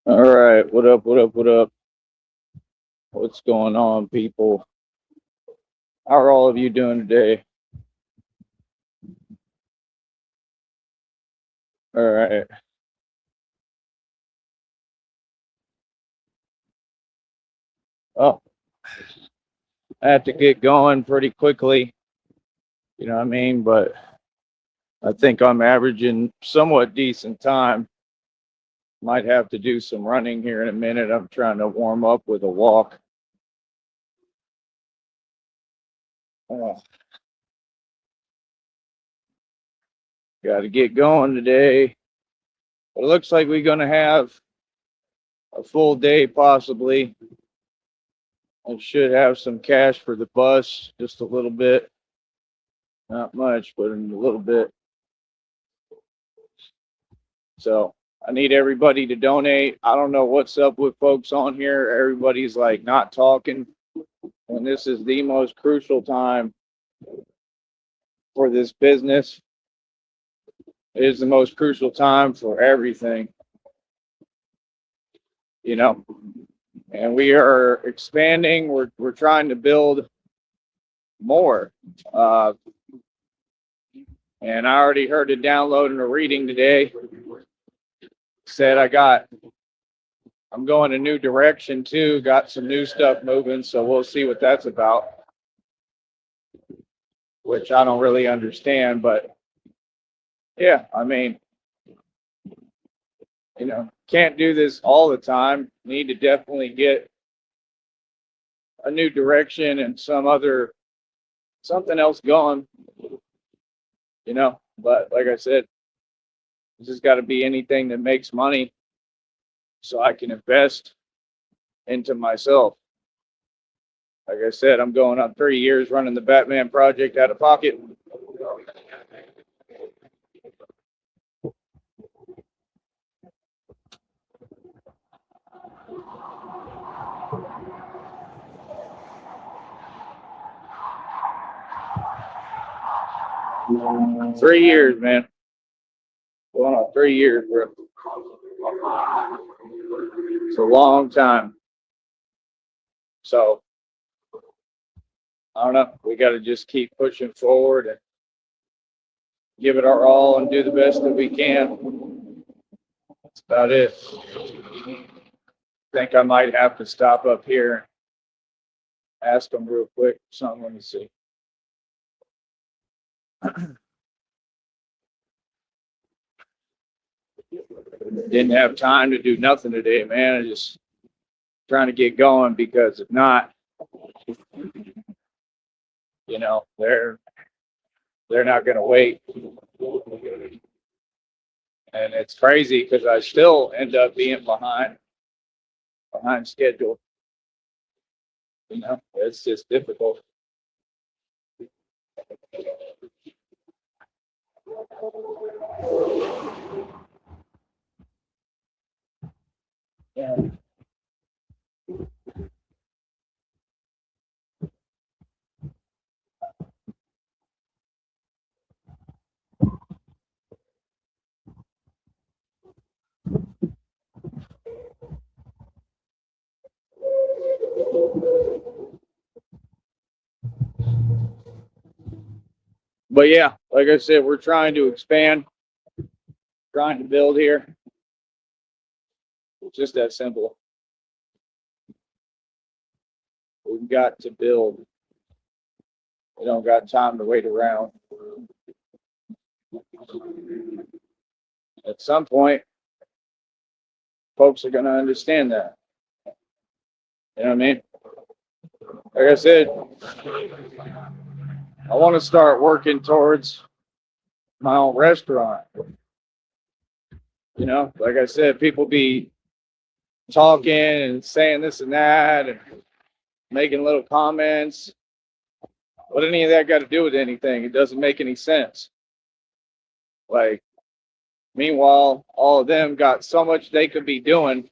All right, what up, what up, what up? What's going on, people? How are all of you doing today? All right. Oh, I have to get going pretty quickly, you know what I mean? But I think I'm averaging somewhat decent time. Might have to do some running here in a minute. I'm trying to warm up with a walk. Oh, got to get going today. It looks like we're going to have a full day, possibly. I should have some cash for the bus, just a little bit. Not much, but a little bit. So I need everybody to donate. I don't know what's up with folks on here. Everybody's like not talking. And this is the most crucial time for this business. It is the most crucial time for everything, you know. And we are expanding. We're trying to build more. Uh, and I already heard a download and a reading today. Said I'm going a new direction too. Got some new stuff moving, so we'll see what that's about. Which I don't really understand, but yeah, I mean, can't do this all the time. Need to definitely get a new direction and something else going, But like I said, this has got to be anything that makes money so I can invest into myself. Like I said, I'm going on 3 years running the Batman project out of pocket. 3 years, man. Going on 3 years, bro. It's a long time. So I don't know. We got to just keep pushing forward and give it our all and do the best that we can. That's about it. I think I might have to stop up here and ask them real quick. Something. Let me see. Didn't have time to do nothing today, man. I just trying to get going because if not, they're not going to wait. And it's crazy because I still end up being behind schedule. It's just difficult. Yeah. But yeah, like I said, we're trying to expand, trying to build here. It's just that simple. We've got to build. We don't got time to wait around. At some point, folks are going to understand that. You know what I mean? Like I said, I want to start working towards my own restaurant. Like I said, people be talking and saying this and that and making little comments. What any of that got to do with anything? It doesn't make any sense. Like, meanwhile, all of them got so much they could be doing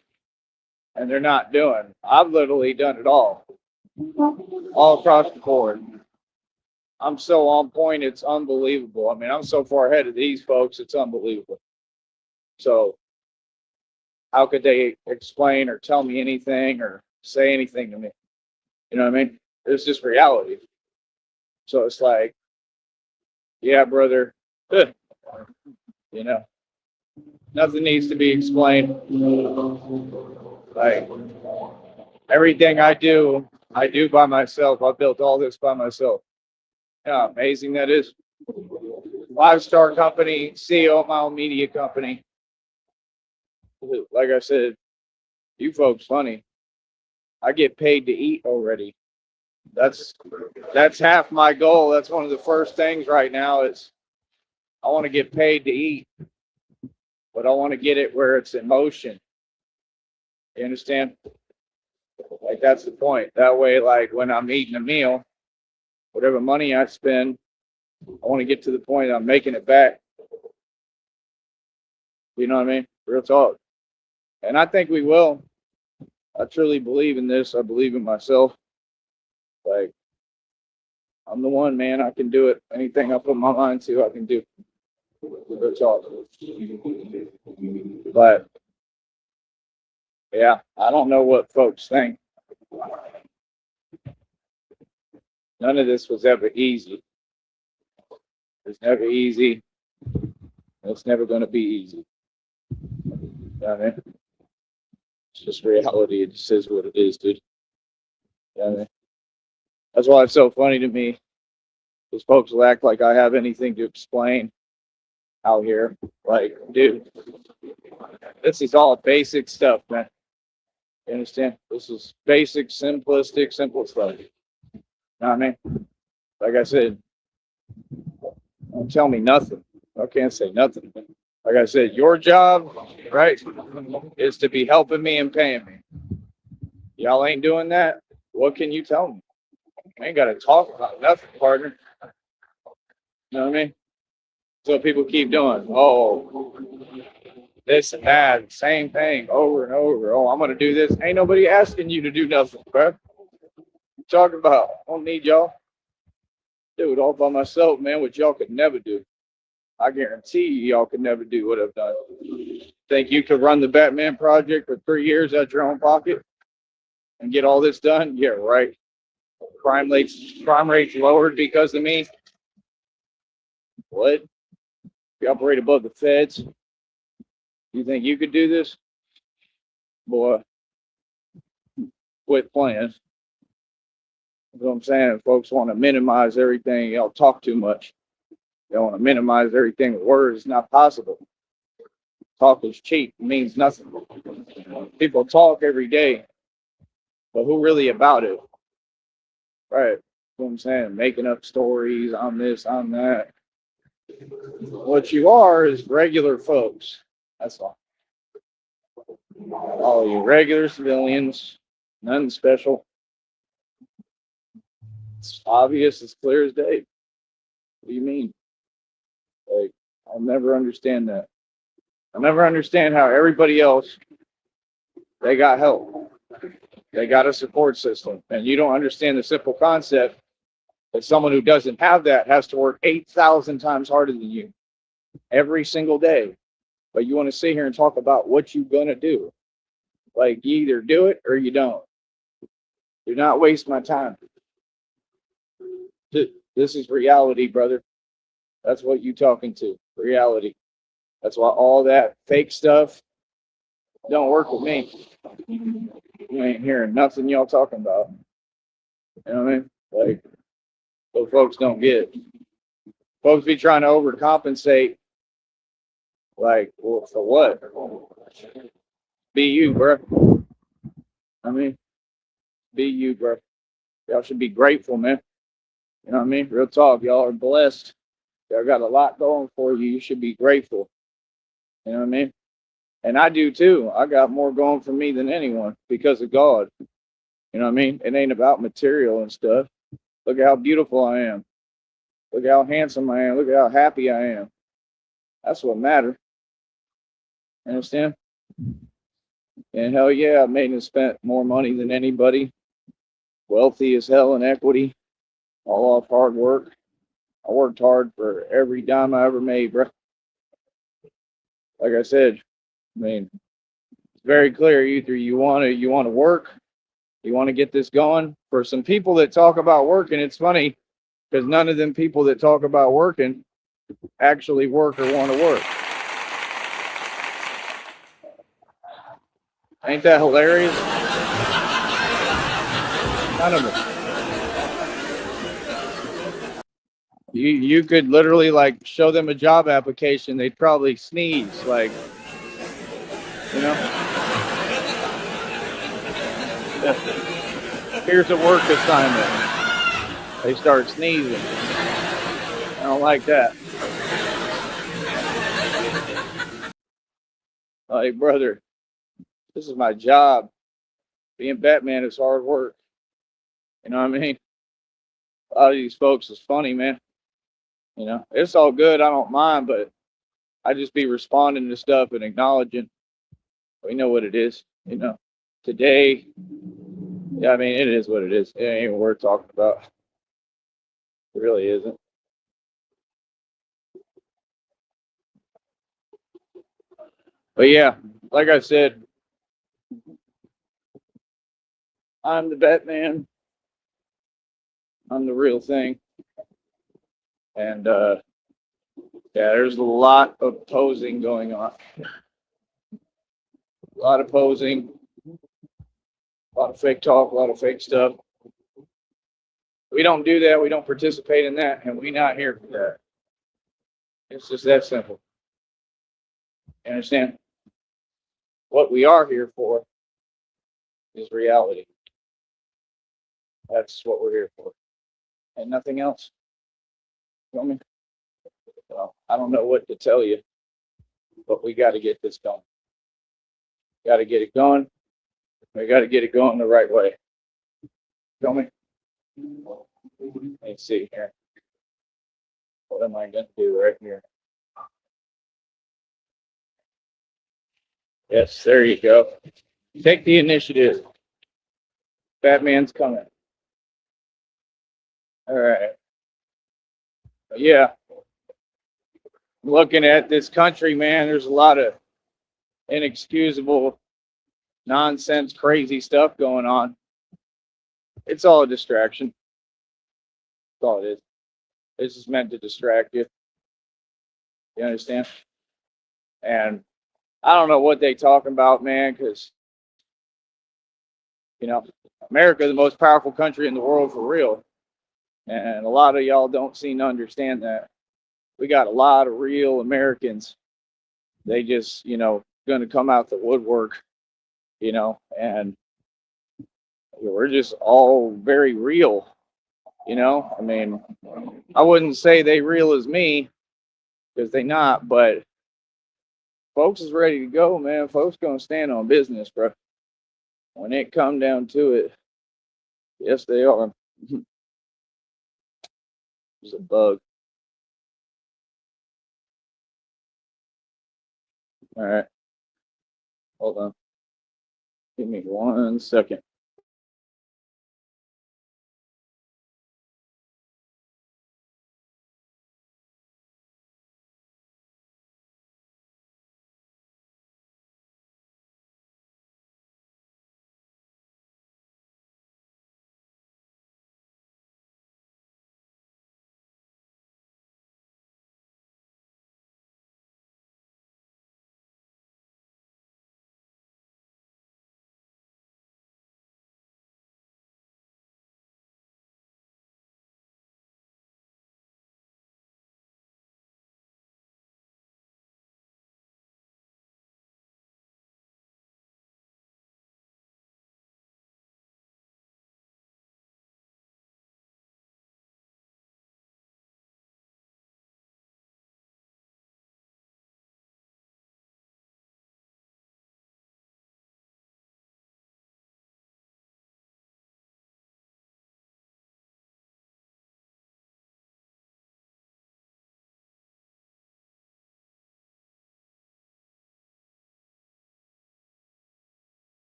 and they're not doing. I've literally done it all across the board. I'm so on point, it's unbelievable. I mean, I'm so far ahead of these folks, it's unbelievable. So how could they explain or tell me anything or say anything to me? You know what I mean? It's just reality. So it's like, yeah, brother, you know, nothing needs to be explained. Like everything I do by myself. I built all this by myself. Yeah, how amazing that is. 5-star company, CEO of my own media company. Like I said, you folks funny. I get paid to eat already. That's that's half my goal. That's one of the first things right now is I want to get paid to eat, but I want to get it where it's in motion. You understand? Like that's the point. That way, like when I'm eating a meal, whatever money I spend, I want to get to the point I'm making it back. You know what I mean? Real talk. And I think we will. I truly believe in this. I believe in myself. Like I'm the one, man. I can do it. Anything I put my mind to, I can do. Real talk. But yeah, I don't know what folks think. None of this was ever easy. It's never easy. It's never going to be easy. You know what I mean? It's just reality. It just is what it is, dude. You know what I mean? That's why it's so funny to me. Because folks will act like I have anything to explain out here. Like, dude, this is all basic stuff, man. You understand? This is basic, simplistic, simple stuff. You know what I mean? Like I said, don't tell me nothing. I can't say nothing. Like I said, your job, right, is to be helping me and paying me. Y'all ain't doing that. What can you tell me? I ain't got to talk about nothing, partner. You know what I mean? So people keep doing, oh, this and that, same thing over and over. Oh, I'm going to do this. Ain't nobody asking you to do nothing, bro. What you talking about? I don't need y'all. Do it all by myself, man, which y'all could never do. I guarantee you, y'all could never do what I've done. Think you could run the Batman project for 3 years out your own pocket and get all this done? Yeah, right. Crime rates lowered because of me. What? You operate above the feds. You think you could do this? Boy, quit playing. That's what I'm saying. Folks want to minimize everything. Y'all talk too much. They want to minimize everything with words. It's not possible. Talk is cheap. It means nothing. People talk every day, but who really about it? Right. What I'm saying, making up stories on this, on that. What you are is regular folks. That's all. All you regular civilians, nothing special. It's obvious, it's clear as day. What do you mean? Like, I'll never understand that. I'll never understand how everybody else, they got help. They got a support system. And you don't understand the simple concept that someone who doesn't have that has to work 8,000 times harder than you every single day. But you want to sit here and talk about what you're going to do. Like, you either do it or you don't. Do not waste my time. This is reality, brother. That's what you talking to. Reality. That's why all that fake stuff don't work with me. You ain't hearing nothing y'all talking about. You know what I mean? Like, what folks don't get. Folks be trying to overcompensate. Like, well, for what? Be you, bro. I mean, be you, bro. Y'all should be grateful, man. You know what I mean? Real talk. Y'all are blessed. Y'all got a lot going for you. You should be grateful. You know what I mean? And I do too. I got more going for me than anyone because of God. You know what I mean? It ain't about material and stuff. Look at how beautiful I am. Look at how handsome I am. Look at how happy I am. That's what matters. Understand? And hell yeah, I made and spent more money than anybody. Wealthy as hell in equity. All off hard work. I worked hard for every dime I ever made, bro. Like I said, I mean, very clear. Either you want to work, you want to get this going. For some people that talk about working, it's funny because none of them people that talk about working actually work or want to work. Ain't that hilarious? None of them. You could literally like show them a job application, they'd probably sneeze, like, you know. Here's a work assignment. They start sneezing. I don't like that. Like, brother, this is my job. Being Batman is hard work. You know what I mean? A lot of these folks is funny, man. You know, it's all good. I don't mind, but I just be responding to stuff and acknowledging. We know what it is. You know, today, yeah, I mean, it is what it is. It ain't even worth talking about. It really isn't. But yeah, like I said, I'm the Batman. I'm the real thing. And yeah, there's a lot of posing going on. A lot of posing, a lot of fake talk, a lot of fake stuff. We don't do that. We don't participate in that, and we not here for that. It's just that simple. You understand? What we are here for is reality. That's what we're here for, and nothing else. You know what I mean? Well, I don't know what to tell you, but we got to get this going. Got to get it going. We got to get it going the right way. Feel me? Let's see here. What am I going to do right here? Yes, there you go. Take the initiative. Batman's coming. All right. Yeah. Looking at this country, man, there's a lot of inexcusable nonsense, crazy stuff going on. It's all a distraction. That's all it is. This is meant to distract you. You understand? And I don't know what they talking about, man, because you know, America is the most powerful country in the world for real. And a lot of y'all don't seem to understand that. We got a lot of real Americans. They just, gonna come out the woodwork, and we're just all very real, I mean, I wouldn't say they real as me because they not, but folks is ready to go, man. Folks gonna stand on business, bro. When it come down to it, yes, they are. There's a bug. All right, hold on. Give me 1 second.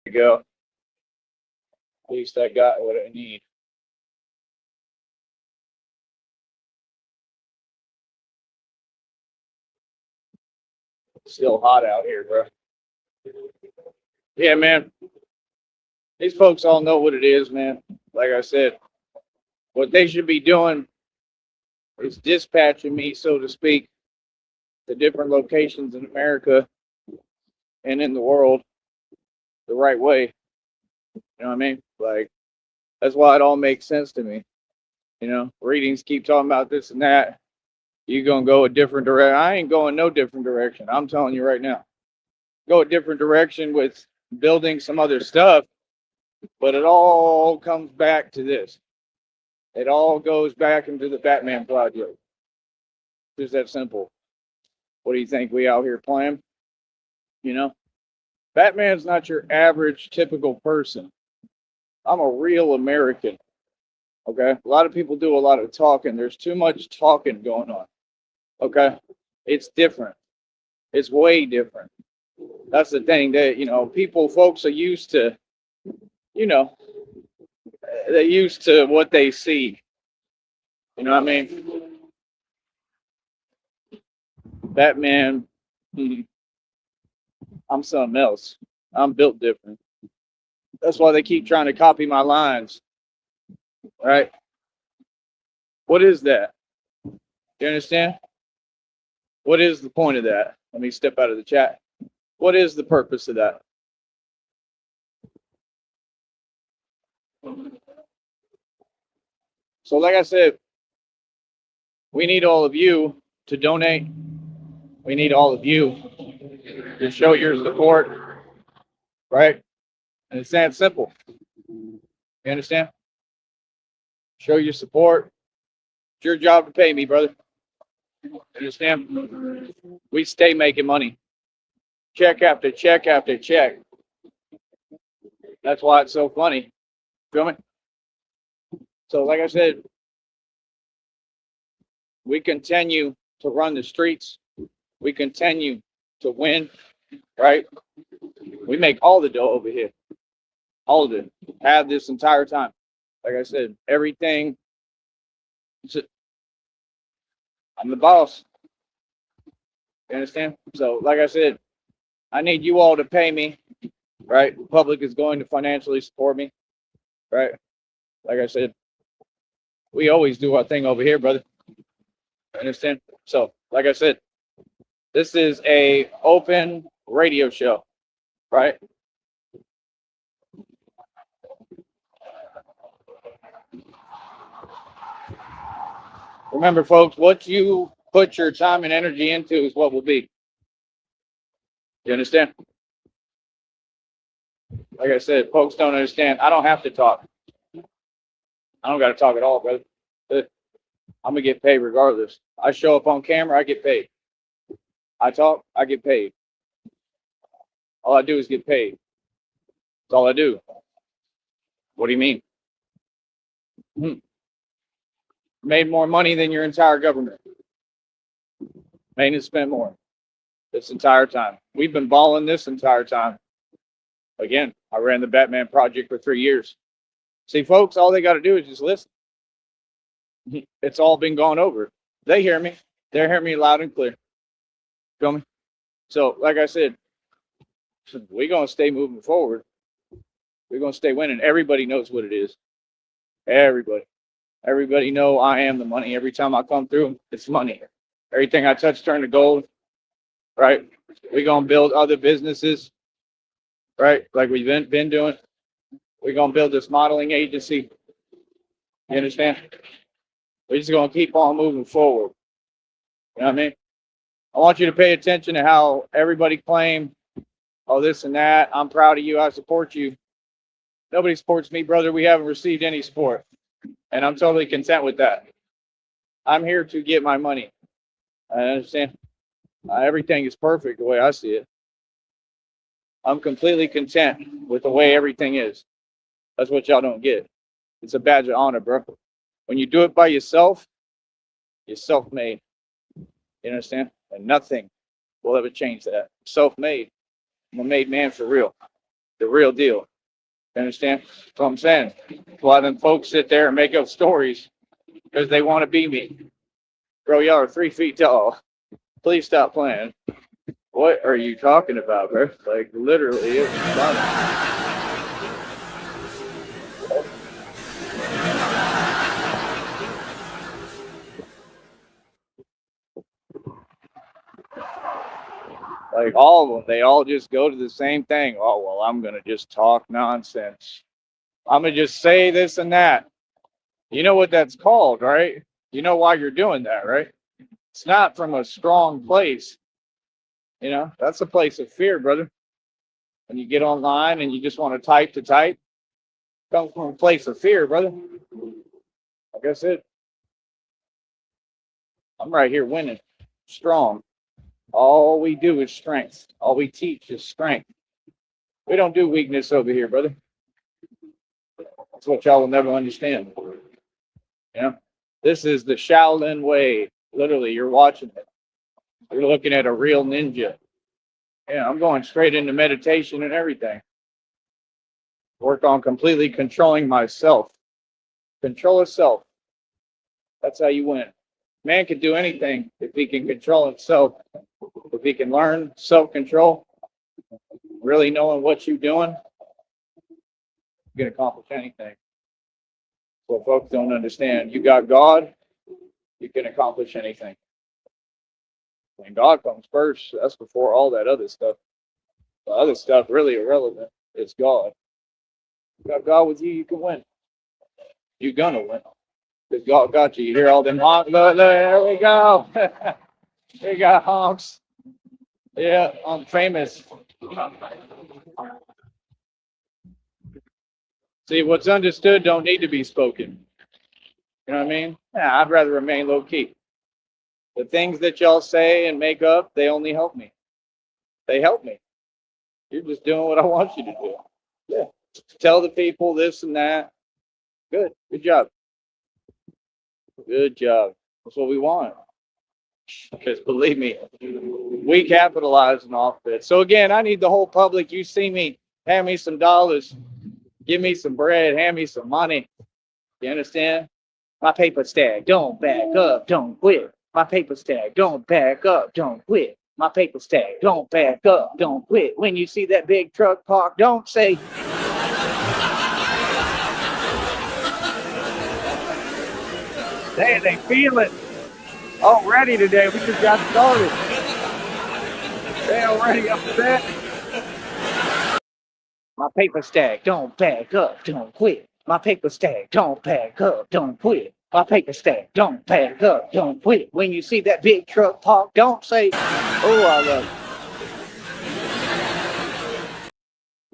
we go. At least I got what I need. Still hot out here, bro. Yeah, man. These folks all know what it is, man. Like I said, what they should be doing is dispatching me, so to speak, to different locations in America and in the world the right way. You know what I mean? Like, that's why it all makes sense to me. You know, readings keep talking about this and that. You gonna go a different direction. I ain't going no different direction. I'm telling you right now. Go a different direction with building some other stuff, but it all comes back to this. It all goes back into the Batman project. Just that simple. What do you think? We out here playing? You know? Batman's not your average typical person. I'm a real American. Okay? A lot of people do a lot of talking. There's too much talking going on. Okay? It's different. It's way different. That's the thing that, folks are used to, they're used to what they see. You know what I mean? Batman, I'm something else. I'm built different. That's why they keep trying to copy my lines. Right? What is that? You understand? What is the point of that? Let me step out of the chat. What is the purpose of that? So, like I said, we need all of you to donate. We need all of you to show your support, right? And it's that simple. You understand? Show your support. It's your job to pay me, brother. You understand? We stay making money. Check after check after check. That's why it's so funny. Feel me? So, like I said, we continue to run the streets. We continue to win, right? We make all the dough over here. All of it. Have this entire time. Like I said, everything. I'm the boss. You understand? So, like I said, I need you all to pay me, right? The public is going to financially support me, right? Like I said, we always do our thing over here, brother. You understand? So, like I said, this is a open radio show, right? Remember, folks, what you put your time and energy into is what will be. You understand? Like I said, folks don't understand. I don't have to talk. I don't got to talk at all, brother. I'm going to get paid regardless. I show up on camera, I get paid. I talk, I get paid. All I do is get paid. That's all I do. What do you mean? Made more money than your entire government. Made and spent more this entire time. We've been balling this entire time. Again, I ran the Batman project for 3 years. See, folks, all they got to do is just listen. It's all been gone over. They hear me. They hear me loud and clear. Feel me? So, like I said, we're going to stay moving forward. We're going to stay winning. Everybody knows what it is. Everybody. Everybody know I am the money. Every time I come through, it's money. Everything I touch turn to gold. Right? We're going to build other businesses. Right? Like we've been doing. We're going to build this modeling agency. You understand? We're just going to keep on moving forward. You know what I mean? I want you to pay attention to how everybody claim, oh, this and that. I'm proud of you. I support you. Nobody supports me, brother. We haven't received any support. And I'm totally content with that. I'm here to get my money. I understand. Everything is perfect the way I see it. I'm completely content with the way everything is. That's what y'all don't get. It's a badge of honor, bro. When you do it by yourself, you're self-made. You understand? And nothing will ever change that. Self-made. I'm a made man for real. The real deal. You understand? That's what I'm saying. That's why them folks sit there and make up stories because they want to be me. Bro, y'all are 3 feet tall. Please stop playing. What are you talking about, bro? Like, literally, it's funny. Like, all of them, they all just go to the same thing. Oh, well, I'm going to just talk nonsense. I'm going to just say this and that. You know what that's called, right? You know why you're doing that, right? It's not from a strong place. You know, that's a place of fear, brother. When you get online and you just want to type, it comes from a place of fear, brother. Like I said, I'm right here winning, strong. All we do is strength. All we teach is strength. We don't do weakness over here, brother. That's what y'all will never understand. You know, this is the Shaolin way. Literally, you're watching it. You're looking at a real ninja. Yeah, I'm going straight into meditation and everything. Work on completely controlling myself. Control of self. That's how you win. Man can do anything if he can control himself. If he can learn self-control, really knowing what you're doing, you can accomplish anything. What folks don't understand, you got God, you can accomplish anything. When God comes first, that's before all that other stuff. The other stuff really irrelevant. It's God. You got God with you, you can win. You're gonna win. Because God got you. You hear all them honks? Look, there we go. We got honks. Yeah, I'm famous. See, what's understood don't need to be spoken. You know what I mean? Yeah, I'd rather remain low key. The things that y'all say and make up, they only help me. They help me. You're just doing what I want you to do. Yeah. Tell the people this and that. Good. Good job. Good job. That's what we want. Because believe me, we capitalizing off it. So again, I need the whole public. You see me, hand me some dollars, give me some bread, hand me some money. You understand? My paper stack, don't back up, don't quit. My paper stack, don't back up, don't quit. My paper stack, don't back up, don't quit. When you see that big truck parked, don't say. They feel it already today. We just got started. They already upset. My paper stack, don't back up, don't quit. My paper stack, don't back up, don't quit. My paper stack, don't back up, don't quit. When you see that big truck parked, don't say, oh, I love it.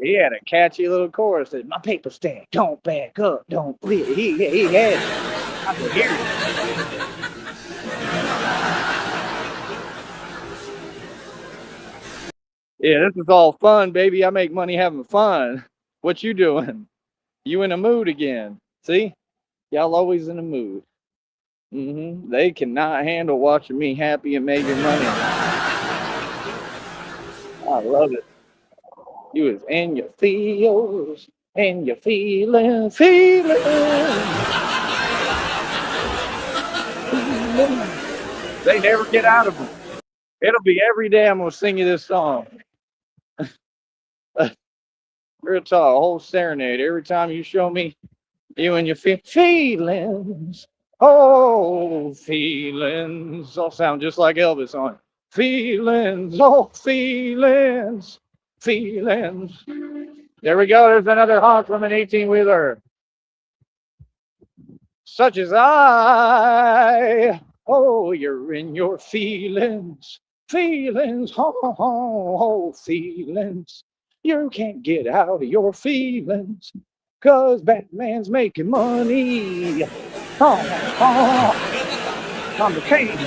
He had a catchy little chorus that my paper stack, don't back up, don't quit. He had it. I could hear it. Yeah, this is all fun, baby. I make money having fun. What you doing? You in a mood again? See? Y'all always in a mood. They cannot handle watching me happy and making money. I love it. You is in your feels and your feeling. They never get out of them. It'll be every day I'm gonna sing you this song. Real talk, a whole serenade. Every time you show me you and your feelings. Oh, feelings. All sound just like Elvis on feelings. Oh, feelings. Feelings. There we go. There's another honk from an 18-wheeler. Such as I. Oh, you're in your feelings. Feelings. Oh, feelings. You can't get out of your feelings. Cause Batman's making money. On the chain.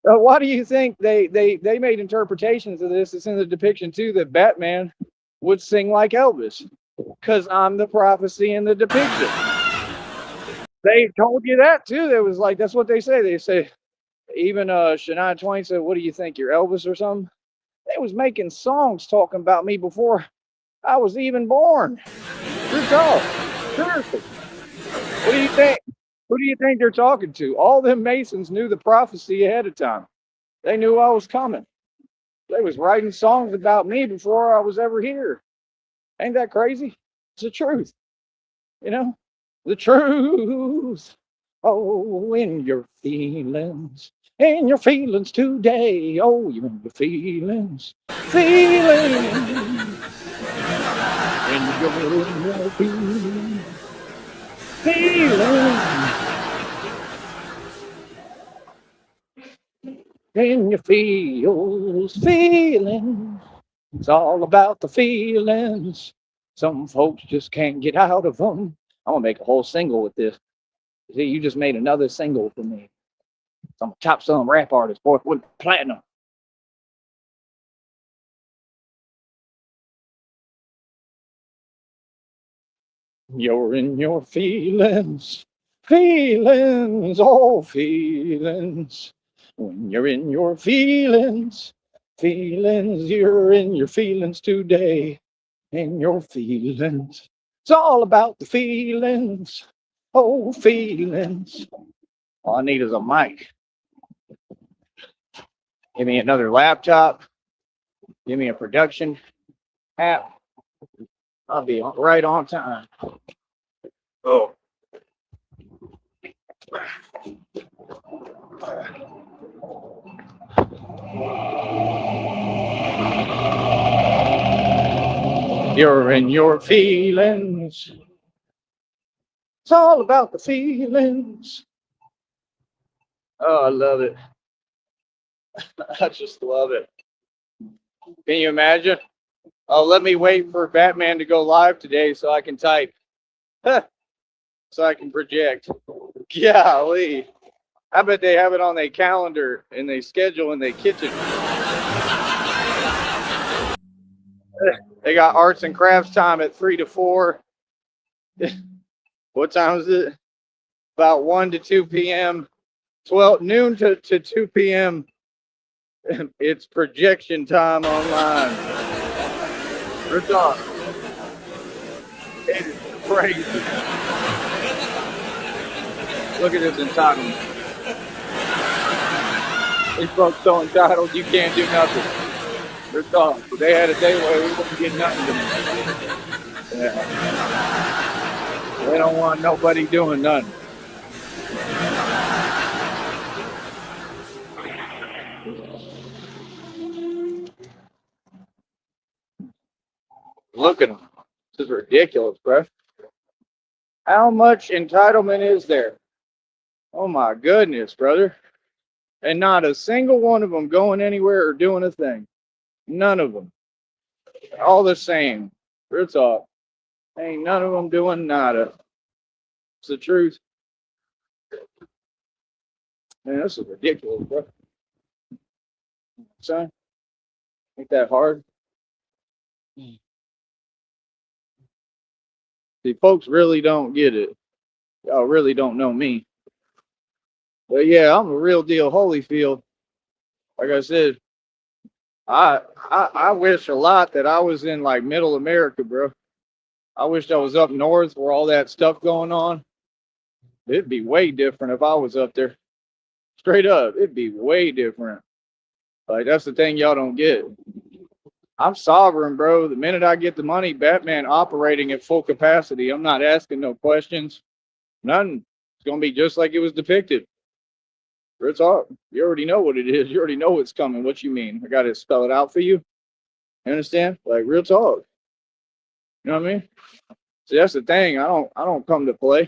Why do you think they made interpretations of this? It's in the depiction too that Batman would sing like Elvis. Cause I'm the prophecy in the depiction. They told you that too. There was like that's what they say. They say even Shania Twain said, "What do you think? You're Elvis or something?" They was making songs talking about me before I was even born. Good talk. Seriously. What do you think? Who do you think they're talking to? All them Masons knew the prophecy ahead of time. They knew I was coming. They was writing songs about me before I was ever here. Ain't that crazy? It's the truth. You know? The truth. Oh, in your feelings. In your feelings today. Oh, you in your feelings. Feelings. In your feelings. Feelings. In your feels. Feelings. It's all about the feelings. Some folks just can't get out of them. I'm gonna make a whole single with this. See, you just made another single for me. So I'm a top selling rap artist, boy, with platinum. You're in your feelings, feelings, oh feelings. When you're in your feelings, feelings, you're in your feelings today. In your feelings. It's all about the feelings. Oh, feelings. All I need is a mic. Give me another laptop. Give me a production app. I'll be right on time. Oh. You're in your feelings. It's all about the feelings. Oh, I love it. I just love it. Can you imagine? Oh, let me wait for Batman to go live today so I can type. So I can project. Golly. I bet they have it on their calendar and they schedule in their kitchen. They got arts and crafts time at 3 to 4. What time is it? About 1 to 2 p.m. 12 noon to 2 p.m. It's projection time online. It's on. It is crazy. Look at this entitlement. These folks so entitled you can't do nothing. They're tough. They had a day where we wouldn't get nothing to them. Yeah. They don't want nobody doing nothing. Look at them. This is ridiculous, bro. How much entitlement is there? Oh my goodness, brother. And not a single one of them going anywhere or doing a thing. None of them. All the same. Real talk. Ain't none of them doing nada. It's the truth. Man, this is ridiculous, bro. Son, ain't that hard? See, folks really don't get it. Y'all really don't know me. But yeah, I'm a real deal Holyfield. Like I said, I wish a lot that I was in like middle America, bro. I wish I was up north where all that stuff going on. It'd be way different if I was up there. Straight up, it'd be way different. Like that's the thing y'all don't get. I'm sovereign, bro. The minute I get the money, Batman operating at full capacity. I'm not asking no questions. Nothing. It's gonna be just like it was depicted. Real talk. You already know what it is. You already know what's coming. What you mean? I gotta spell it out for you. You understand? Like real talk. You know what I mean? See, that's the thing. I don't come to play. You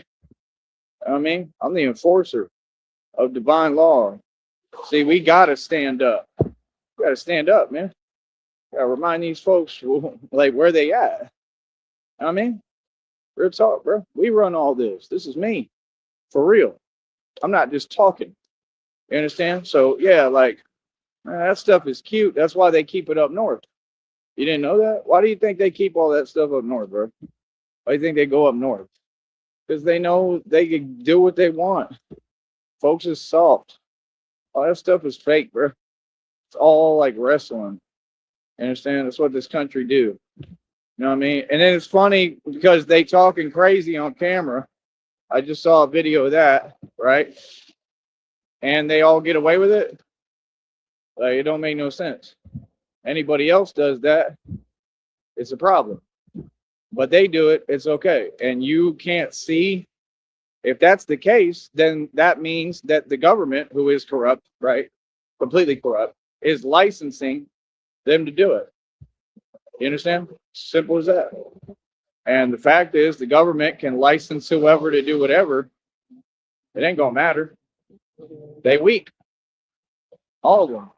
know what I mean? I'm the enforcer of divine law. See, we gotta stand up. We gotta stand up, man. Gotta remind these folks like where they at. You know what I mean? Real talk, bro. We run all this. This is me. For real. I'm not just talking. You understand? So yeah, like man, that stuff is cute. That's why they keep it up north. You didn't know that? Why do you think they keep all that stuff up north, bro? Why do you think they go up north? Because they know they can do what they want. Folks is soft. All that stuff is fake, bro. It's all like wrestling. You understand? That's what this country do. You know what I mean? And then it's funny because they talking crazy on camera. I just saw a video of that, right? And they all get away with it. Like, it don't make no sense. Anybody else does that, it's a problem. But they do it, it's okay. And you can't see. If that's the case, then that means that the government, who is corrupt, right? Completely corrupt, is licensing them to do it. You understand? Simple as that. And the fact is, the government can license whoever to do whatever. It ain't gonna matter. They weak, all of them.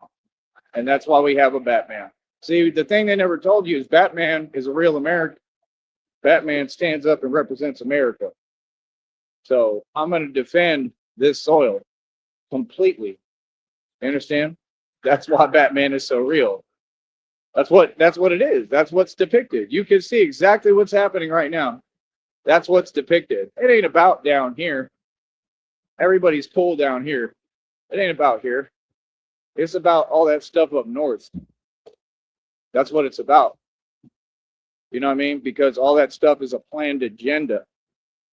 And that's why we have a Batman. See, the thing they never told you is Batman is a real American. Batman stands up and represents America. So I'm going to defend this soil completely. You understand? That's why Batman is so real. That's what it is. That's what's depicted. You can see exactly what's happening right now. That's what's depicted. It ain't about down here. Everybody's cool down here. It ain't about here. It's about all that stuff up north. That's what it's about. You know what I mean? Because all that stuff is a planned agenda.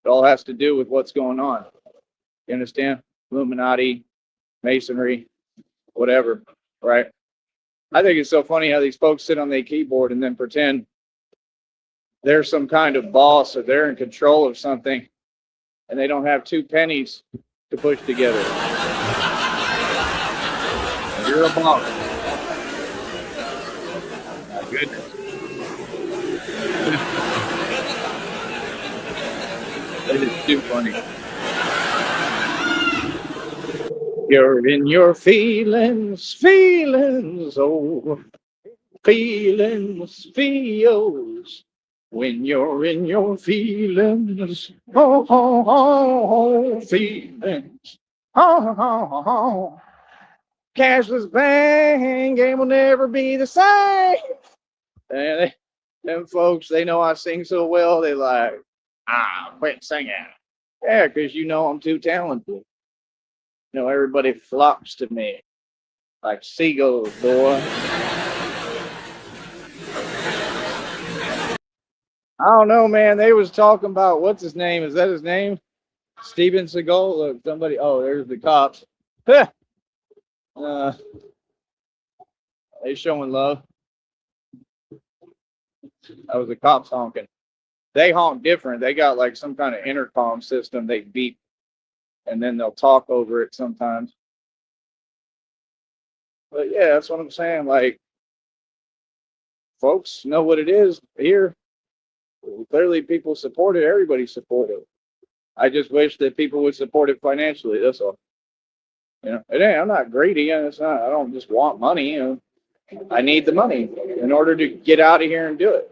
It all has to do with what's going on. You understand? Illuminati, Masonry, whatever, right? I think it's so funny how these folks sit on their keyboard and then pretend they're some kind of boss or they're in control of something and they don't have two pennies to push together. You're a boss. My goodness. That is too funny. You're in your feelings, oh, feels. When you're in your feelings, feelings, cashless bank game will never be the same. And them folks, they know I sing so well, they like, quit singing. Yeah, because you know I'm too talented. You know, everybody flocks to me like seagulls, boy. I don't know, man. They was talking about what's his name? Is that his name? Steven Seagal? Look, somebody. Oh, there's the cops. They showing love. That was the cops honking. They honk different. They got like some kind of intercom system. They beep, and then they'll talk over it sometimes. But yeah, that's what I'm saying. Like, folks know what it is here. Clearly, people support it. Everybody support it. I just wish that people would support it financially. That's all. You know, it ain't, I'm not greedy. And it's not. I don't just want money. You know, I need the money in order to get out of here and do it.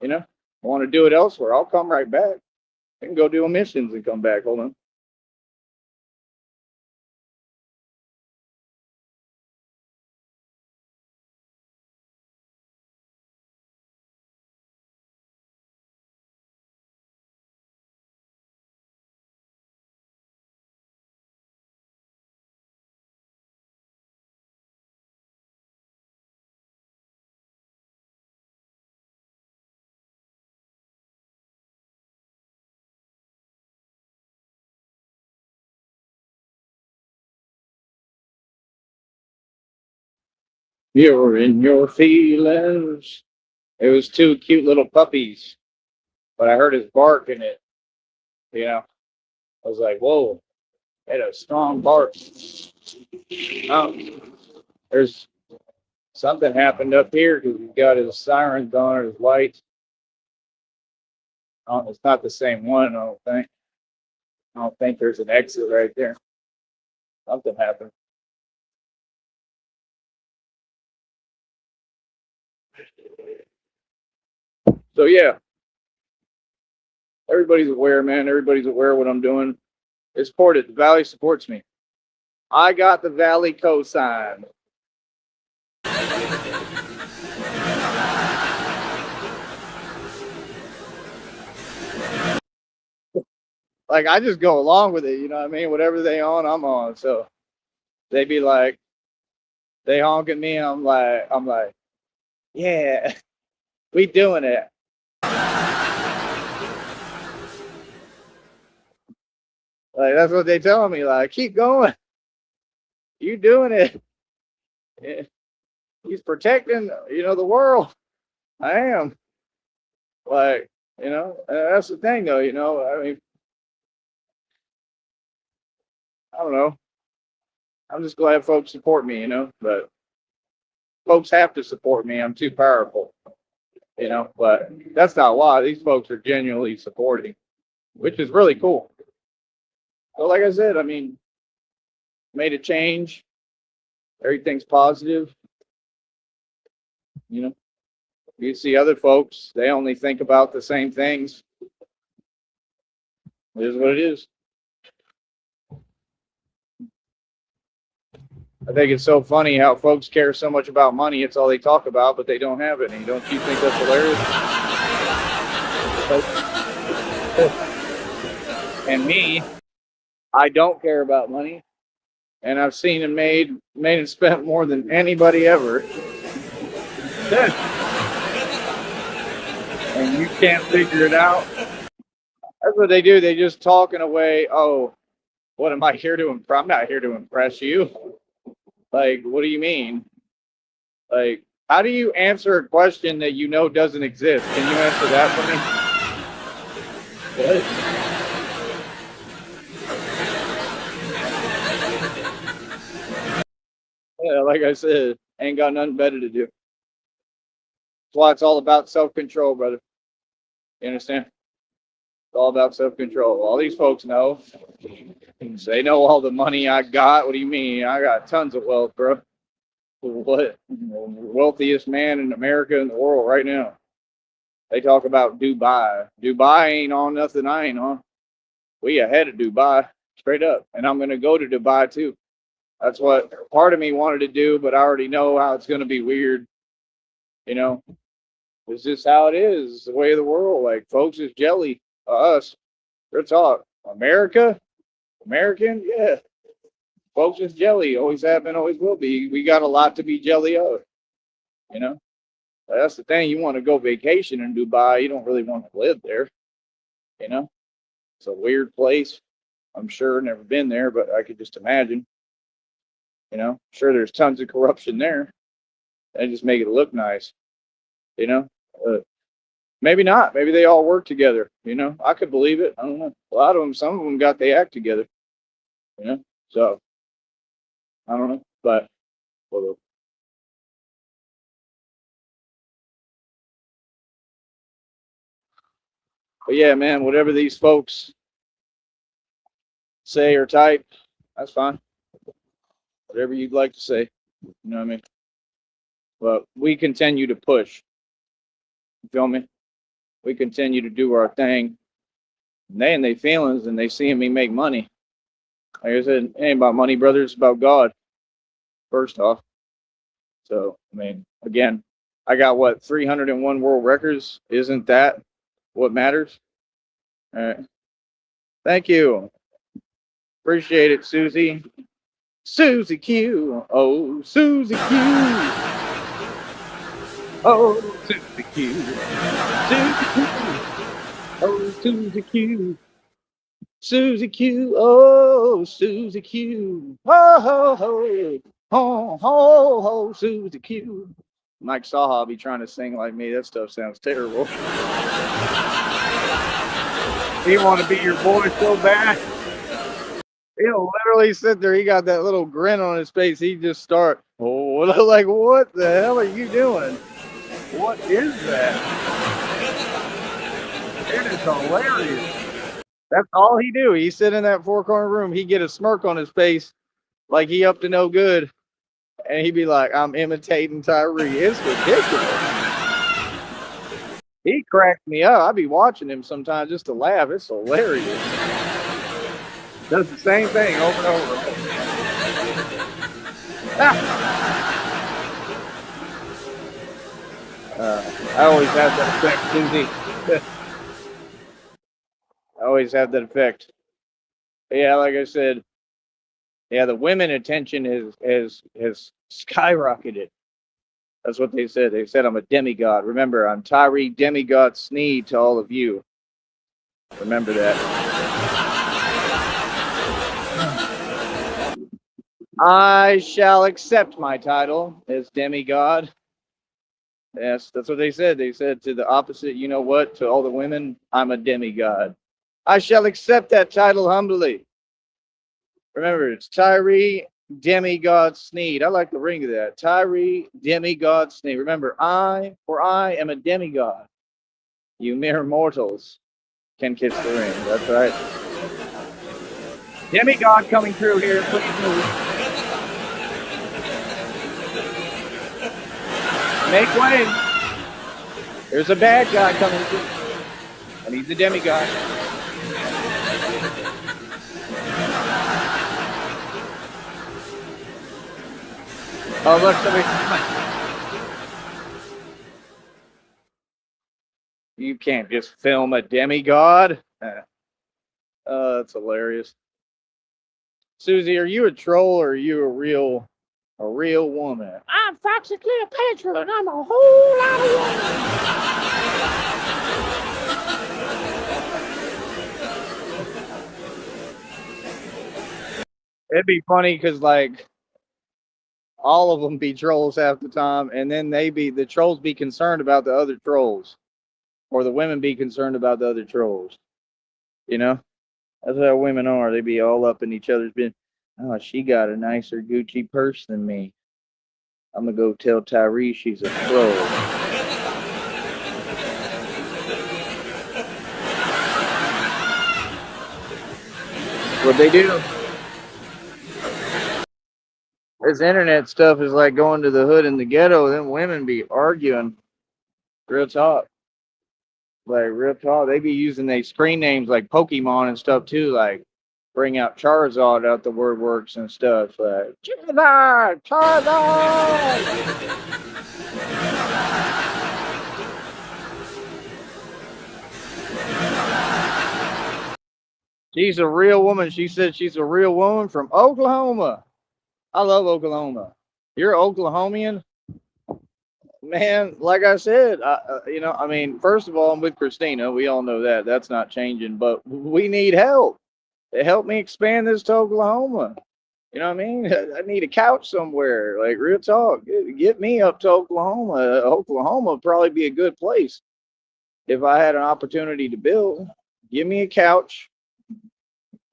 You know, I want to do it elsewhere. I'll come right back. I can go do missions and come back. Hold on. You're in your feelings. It was two cute little puppies, but I heard his bark in it. You know, I was like, whoa, had a strong bark. There's something happened up here because he's got his sirens on or his lights. It's not the same one, I don't think. I don't think there's an exit right there. Something happened. So yeah, everybody's aware, man. Everybody's aware of what I'm doing. It's supported. The Valley supports me. I got the Valley cosign. Like, I just go along with it, you know what I mean? Whatever they on, I'm on. So they be like, they honk at me, I'm like, Yeah, we doing it. Like that's what they tell me. Like, keep going. You doing it. Yeah. He's protecting, the world. I am. Like, that's the thing though, I mean, I don't know. I'm just glad folks support me, but folks have to support me. I'm too powerful, but that's not why. These folks are genuinely supporting, which is really cool. So, like I said, I mean, made a change. Everything's positive. You know, you see other folks, they only think about the same things. It is what it is. I think it's so funny how folks care so much about money. It's all they talk about, but they don't have any. Don't you think that's hilarious? And me, I don't care about money, and I've seen and made and spent more than anybody ever. And you can't figure it out. That's what they do. They just talk in a way. Oh, what am I here to impress? I'm not here to impress you. Like, what do you mean? Like, how do you answer a question that you know doesn't exist? Can you answer that for me? What? Yeah, like I said, ain't got nothing better to do. That's why it's all about self control, brother. You understand? It's all about self control. All these folks know. They know all the money I got. What do you mean? I got tons of wealth, bro. What? Wealthiest man in America and the world right now. They talk about Dubai. Dubai ain't on nothing I ain't on. We ahead of Dubai, straight up. And I'm gonna go to Dubai too. That's what part of me wanted to do, but I already know how it's gonna be weird. You know, it's just how it is. It's the way of the world. Like folks is jelly. Us, we're talk. America, American, yeah. Folks is jelly. Always have been, always will be. We got a lot to be jelly of. You know, that's the thing. You want to go vacation in Dubai. You don't really want to live there. You know, it's a weird place. I'm sure never been there, but I could just imagine. Sure there's tons of corruption there. They just make it look nice. You know, uh, maybe not. Maybe they all work together. I could believe it. I don't know. A lot of them, some of them got they act together. So I don't know, but well, yeah, man. Whatever these folks say or type, that's fine. Whatever you'd like to say. You know what I mean? But we continue to push. You feel me? We continue to do our thing. And they and they feelings and they seeing me make money. Like I said, it ain't about money, brother. It's about God, first off. So, I mean, again, I got what, 301 world records? Isn't that what matters? All right. Thank you. Appreciate it, Susie. Susie Q. Oh, Susie Q. Oh, Susie Q. Susie Q. Oh, Susie Q. Susie Q. Oh, Susie Q. Ho, ho, ho. Ho, ho, ho, Susie Q. Mike Saha be trying to sing like me. That stuff sounds terrible. He want to be your boy so bad. He'll literally sit there. He got that little grin on his face. He just start. Oh, like what the hell are you doing? What is that? It is hilarious. That's all he do. He sit in that four corner room. He get a smirk on his face, like he up to no good, and he be like, "I'm imitating Tyree." It's ridiculous. He cracks me up. I be watching him sometimes just to laugh. It's hilarious. Does the same thing over and over. I always have that effect, Susie. I always have that effect. But yeah, like I said, yeah, the women attention has skyrocketed. That's what they said. They said I'm a demigod. Remember, I'm Tyree Demigod Sneed to all of you. Remember that. I shall accept my title as demigod. Yes, that's what they said. They said to the opposite, you know what? To all the women, I'm a demigod. I shall accept that title humbly. Remember, it's Tyree Demigod Sneed. I like the ring of that. Tyree Demigod Sneed. Remember, for I am a demigod. You mere mortals can kiss the ring. That's right. Demigod coming through here. Please move. Make way. There's a bad guy coming through. And he's a demigod. Oh, look, you can't just film a demigod. That's hilarious. Susie, are you a troll or are you a real woman? I'm Foxy Cleopatra and I'm a whole lot of woman. It'd be funny because like all of them be trolls half the time, and then the trolls be concerned about the other trolls, or the women be concerned about the other trolls. You know, that's how women are. They be all up in each other's business. Oh, she got a nicer Gucci purse than me. I'm gonna go tell Tyree she's a troll. What they do? This internet stuff is like going to the hood and the ghetto. Then women be arguing. Real talk. Like real talk. They be using their screen names like Pokemon and stuff too. Like bring out Charizard out the word works and stuff. Like Charizard. She's a real woman. She said she's a real woman from Oklahoma. I love Oklahoma. You're Oklahomian? Man, like I said, I mean, first of all, I'm with Christina. We all know that. That's not changing, but we need help. Help me expand this to Oklahoma. You know what I mean? I need a couch somewhere. Like, real talk. Get me up to Oklahoma. Oklahoma would probably be a good place if I had an opportunity to build. Give me a couch,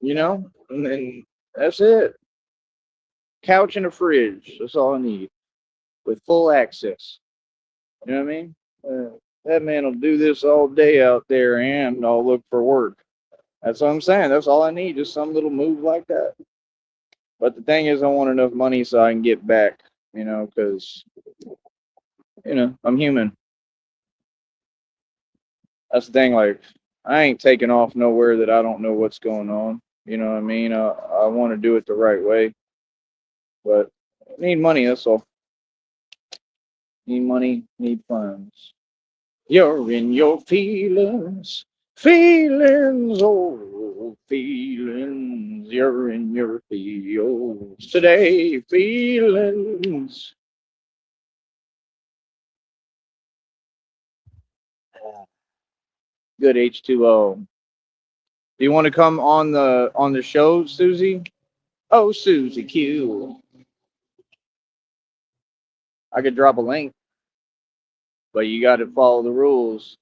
and then that's it. Couch and a fridge. That's all I need with full access. You know what I mean? That man will do this all day out there and I'll look for work. That's what I'm saying. That's all I need. Just some little move like that. But the thing is, I want enough money so I can get back, because, I'm human. That's the thing. Like, I ain't taking off nowhere that I don't know what's going on. You know what I mean? I want to do it the right way. But I need money, that's all. Need money, need funds. You're in your feelings, oh, feelings. You're in your feels today, feelings. Good H2O. Do you want to come on the show, Susie? Oh, Susie Q. I could drop a link, but you got to follow the rules.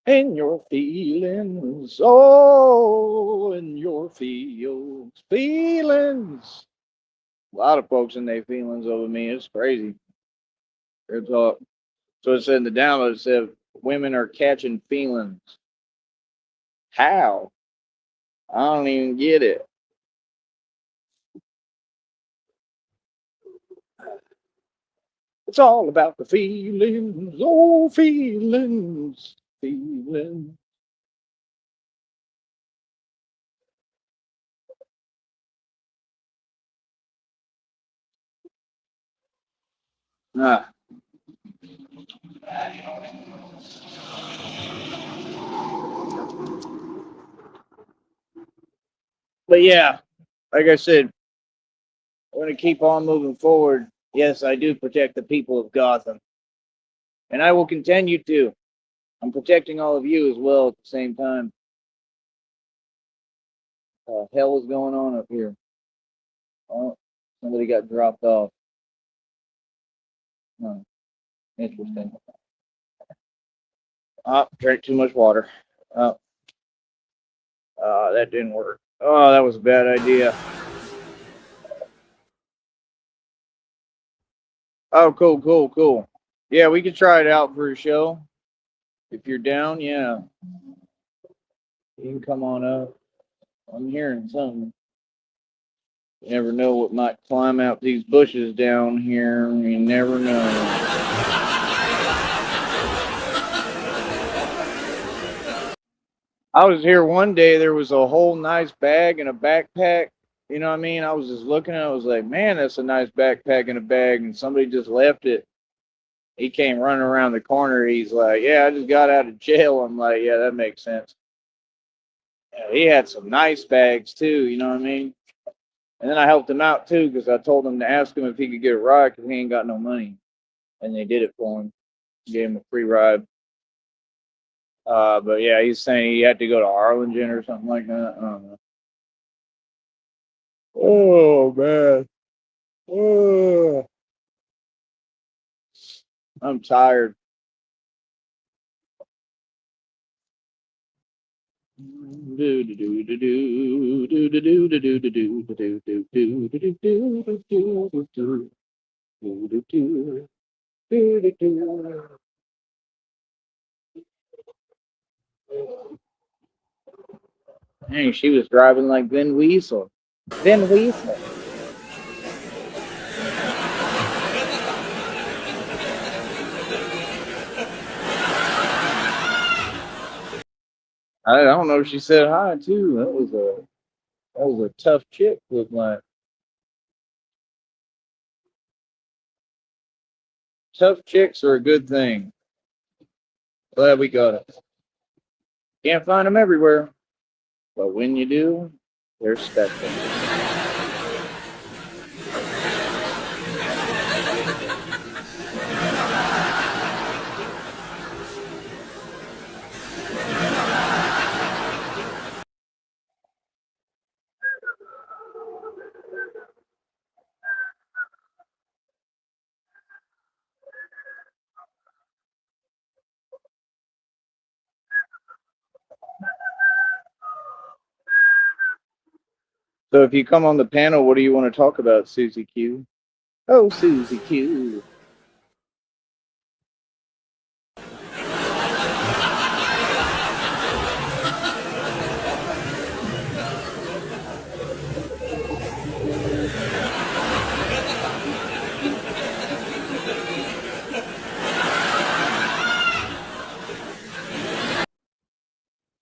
In your feelings, oh, in your feels, feelings. A lot of folks in their feelings over me. It's crazy. Real talk. So it said in the download, it said women are catching feelings. How? I don't even get it. It's all about the feelings, oh, feelings, feelings. Ah. But yeah, like I said, We're going to keep on moving forward. Yes, I do protect the people of Gotham, and I will continue to. I'm protecting all of you as well at the same time. Hell is going on up here? Oh, somebody got dropped off. Oh, interesting. Oh, drank too much water. Oh, that didn't work. Oh, that was a bad idea. Oh, cool. Yeah, we could try it out for a show. If you're down, yeah. You can come on up. I'm hearing something. You never know what might climb out these bushes down here. You never know. I was here one day. There was a whole nice bag and a backpack. You know what I mean? I was just looking. I was like, man, that's a nice backpack and a bag. And somebody just left it. He came running around the corner. He's like, yeah, I just got out of jail. I'm like, yeah, that makes sense. Yeah, he had some nice bags too. You know what I mean? And then I helped him out too because I told him to ask him if he could get a ride because he ain't got no money. And they did it for him. Gave him a free ride. But yeah, he's saying he had to go to Arlington or something like that. I don't know. Oh man. Oh, I'm tired. Dang, she was driving like Vin Weasel. Vin Weasel. I don't know if she said hi too. That was a tough chick with like tough chicks are a good thing. Glad we got it. Can't find them everywhere, but when you do, they're special. So if you come on the panel, what do you want to talk about, Susie Q? Oh, Susie Q.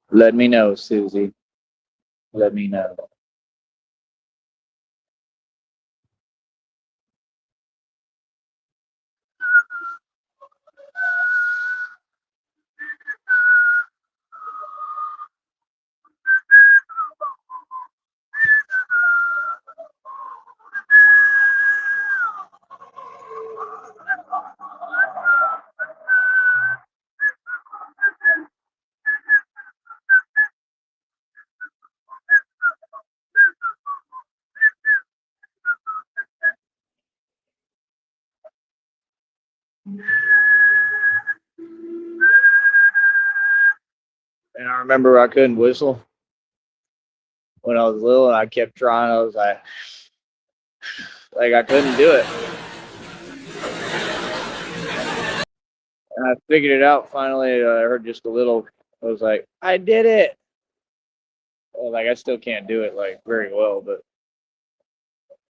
Let me know, Susie. Let me know. And I remember I couldn't whistle when I was little, and I kept trying. I was like I couldn't do it. And I figured it out finally. I heard just a little. I was like, I did it. Well, like I still can't do it like very well, but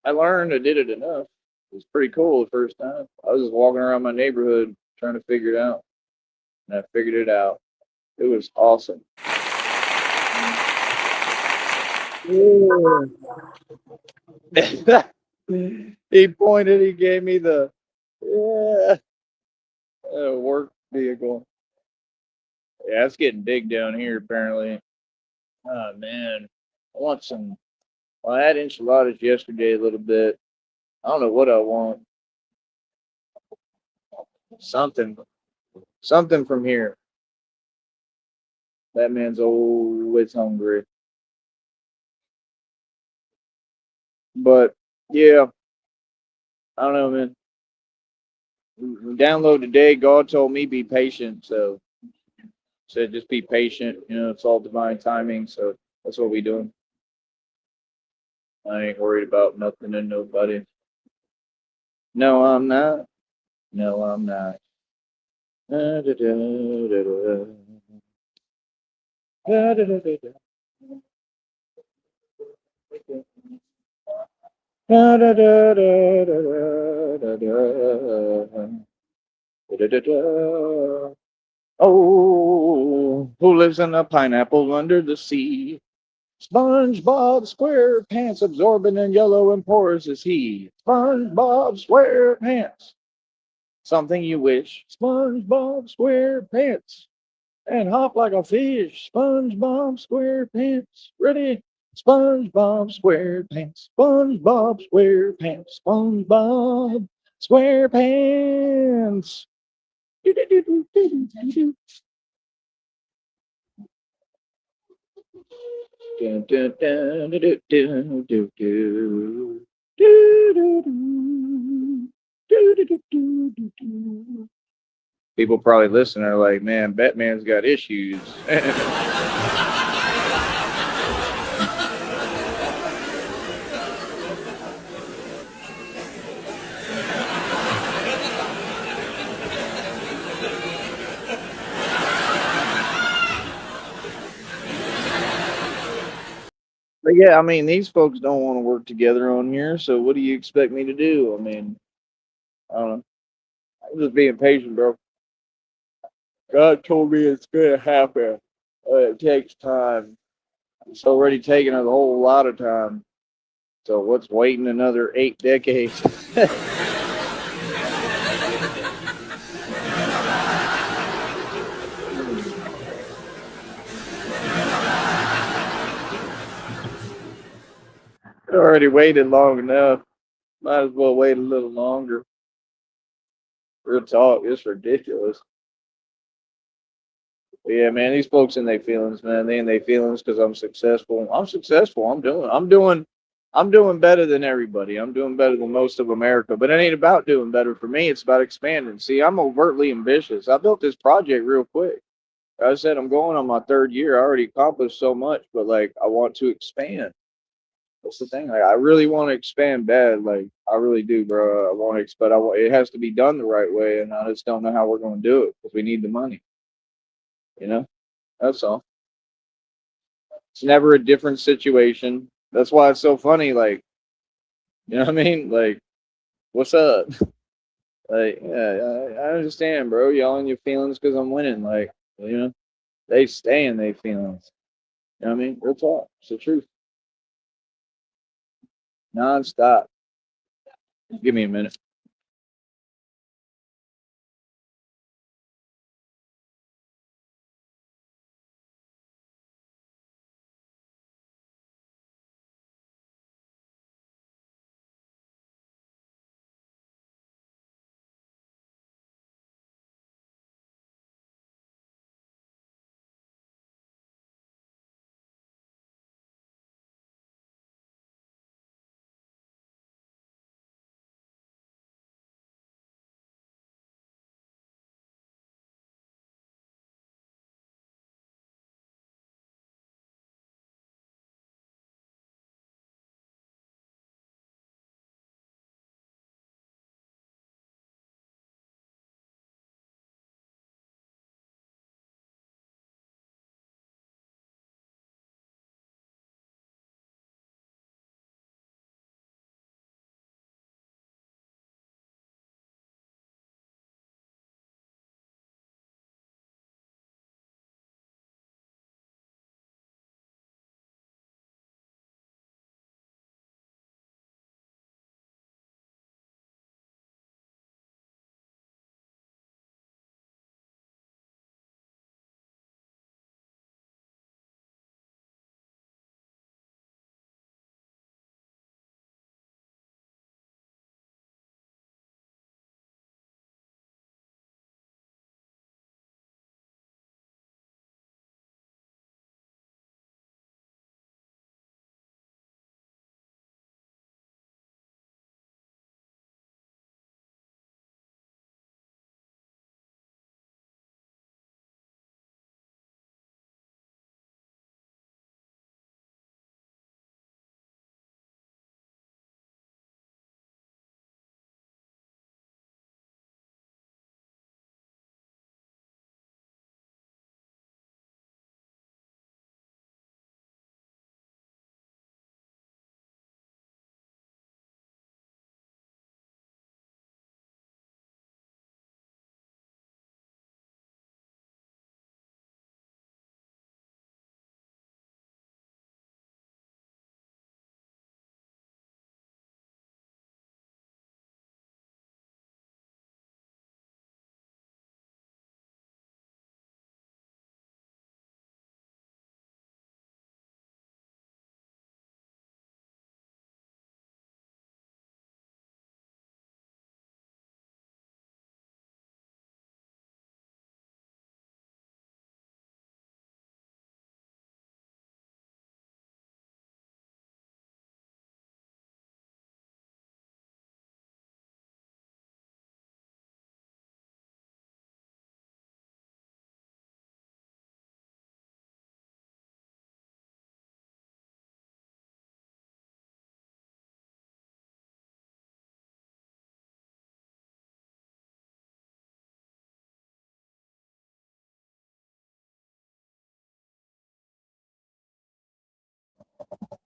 I learned. I did it enough. It was pretty cool the first time. I was just walking around my neighborhood trying to figure it out, and I figured it out. It was awesome. He pointed. He gave me the yeah work vehicle. Yeah, it's getting big down here apparently. Oh man, I want some. Well, I had enchiladas yesterday a little bit. I don't know what I want. Something, something from here. That man's always hungry. But yeah, I don't know, man. Download today. God told me be patient, so said just be patient. You know, it's all divine timing. So that's what we doing. I ain't worried about nothing and nobody. No, I'm not. No, I'm not. Da, da, da, da, da. Da, da, da, da, da. Da, da, da, da, da, da, da, da, da, da. Oh, who lives in a pineapple under the sea? SpongeBob SquarePants, absorbent and yellow and porous is he. SpongeBob SquarePants, something you wish. SpongeBob SquarePants, and hop like a fish. SpongeBob SquarePants, ready? SpongeBob SquarePants, SpongeBob SquarePants, SpongeBob SquarePants. Do-do-do-do-do-do-do. Dun, dun, dun, do, do, do, do, do. Do, do, do. Do, do, do, do, do, do. People probably listening are like, man, Batman's got issues. But yeah, I mean, these folks don't want to work together on here, so what do you expect me to do? I mean, I don't know. I'm just being patient, bro. God told me it's gonna happen. It takes time. It's already taken a whole lot of time. So what's waiting another 8 decades? I already waited long enough. Might as well wait a little longer. Real talk, it's ridiculous. But yeah, man, these folks in their feelings, man. They in their feelings because I'm successful. I'm successful. I'm doing better than everybody. I'm doing better than most of America. But it ain't about doing better for me. It's about expanding. See, I'm overtly ambitious. I built this project real quick. I said I'm going on my third year. I already accomplished so much, but like I want to expand. That's the thing. Like I really want to expand bad. Like I really do, bro. I want to expand. It has to be done the right way, and I just don't know how we're going to do it because we need the money. You know, that's all. It's never a different situation. That's why it's so funny. Like, you know what I mean? Like, what's up? Like, yeah, I understand, bro. Y'all in your feelings because I'm winning. Like, you know, they stay in their feelings. You know what I mean? Real talk. It's the truth. Non-stop. Give me a minute.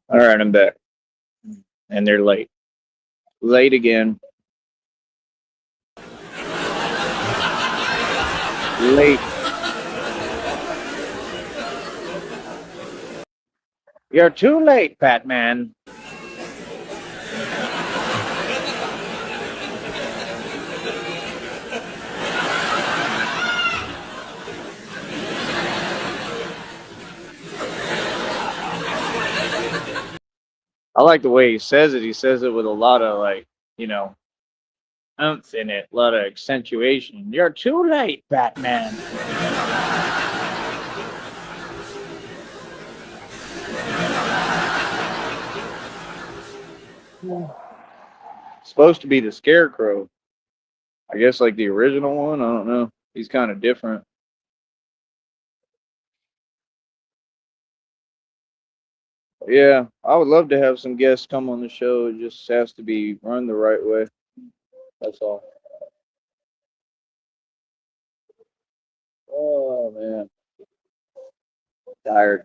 All right, I'm back. And they're late. Late again. Late. You're too late, Batman. I like the way he says it. He says it with a lot of like, you know, oomph in it, a lot of accentuation. You're too late, Batman. Supposed to be the Scarecrow. I guess like the original one. I don't know. He's kind of different. Yeah, I would love to have some guests come on the show. It just has to be run the right way. That's all. Oh man, tired.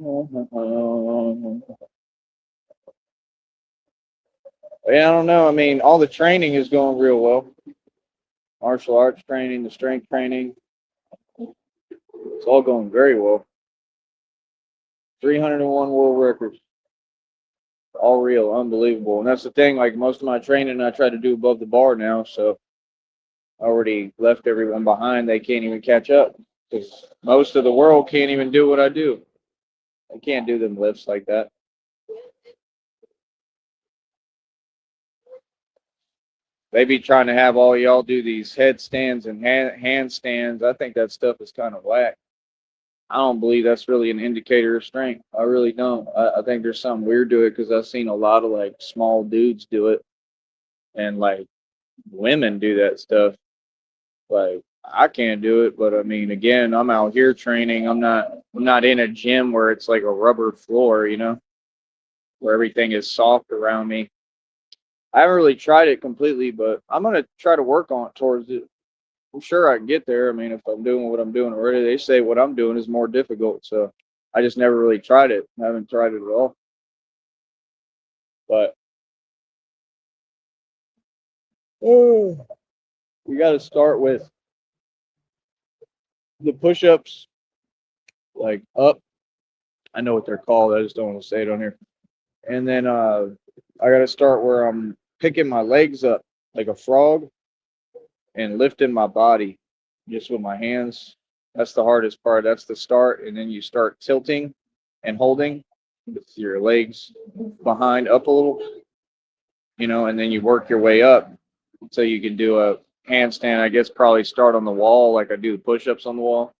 Yeah, I don't know. I mean, all the training is going real well. Martial arts training, the strength training, it's all going very well. 301 world records, all real, unbelievable. And that's the thing. Like most of my training, I try to do above the bar now. So I already left everyone behind. They can't even catch up because most of the world can't even do what I do. They can't do them lifts like that. They be trying to have all y'all do these headstands and handstands. I think that stuff is kind of whack. I don't believe that's really an indicator of strength. I really don't. I think there's something weird to it because I've seen a lot of like small dudes do it and like women do that stuff. Like I can't do it, but I mean, again, I'm out here training. I'm not in a gym where it's like a rubber floor, where everything is soft around me. I haven't really tried it completely, but I'm gonna try to work on towards it. I'm sure I can get there. I mean, if I'm doing what I'm doing already, they say what I'm doing is more difficult. So I just never really tried it. I haven't tried it at all. But oh, you got to start with the push-ups, like up. I know what they're called. I just don't want to say it on here. And then I got to start where I'm picking my legs up like a frog and lifting my body just with my hands. That's the hardest part. That's the start. And then you start tilting and holding with your legs behind up a little, and then you work your way up so you can do a handstand. I guess probably start on the wall like I do push ups on the wall.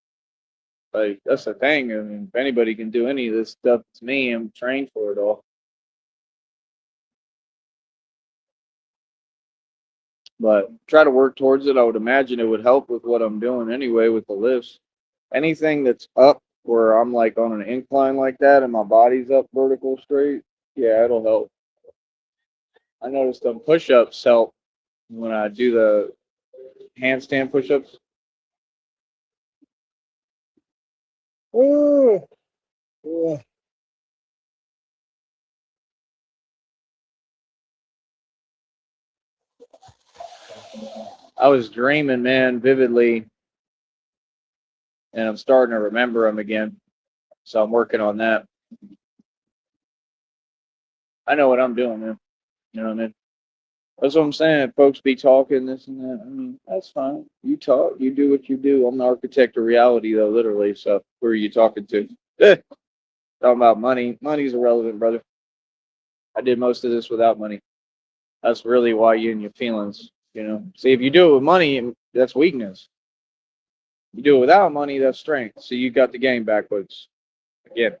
Like that's the thing. I mean, if anybody can do any of this stuff, it's me. I'm trained for it all. But try to work towards it. I would imagine it would help with what I'm doing anyway with the lifts. Anything that's up where I'm like on an incline like that and my body's up vertical straight, yeah, it'll help. I noticed them push ups help when I do the handstand push ups. Oh, oh. I was dreaming, man, vividly, and I'm starting to remember them again. So I'm working on that. I know what I'm doing, man. You know what I mean? That's what I'm saying. Folks be talking this and that. I mean, that's fine. You talk, you do what you do. I'm the architect of reality, though, literally. So who are you talking to? Eh, talking about money. Money's irrelevant, brother. I did most of this without money. That's really why you and your feelings. See, if you do it with money, that's weakness. You do it without money, that's strength. So you got the game backwards. Again,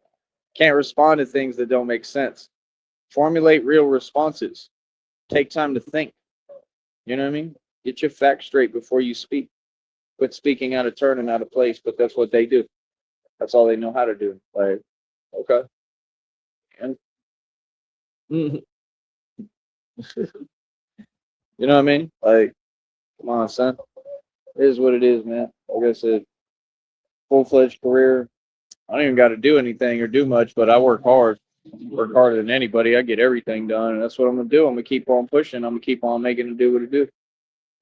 can't respond to things that don't make sense. Formulate real responses. Take time to think. You know what I mean? Get your facts straight before you speak. Quit speaking out of turn and out of place, but that's what they do. That's all they know how to do. Like, okay. And, you know what I mean? Like, come on, son. It is what it is, man. Like I said, full-fledged career. I don't even got to do anything or do much, but I work hard. Work harder than anybody. I get everything done, and that's what I'm gonna do. I'm gonna keep on pushing. I'm gonna keep on making it do what it do.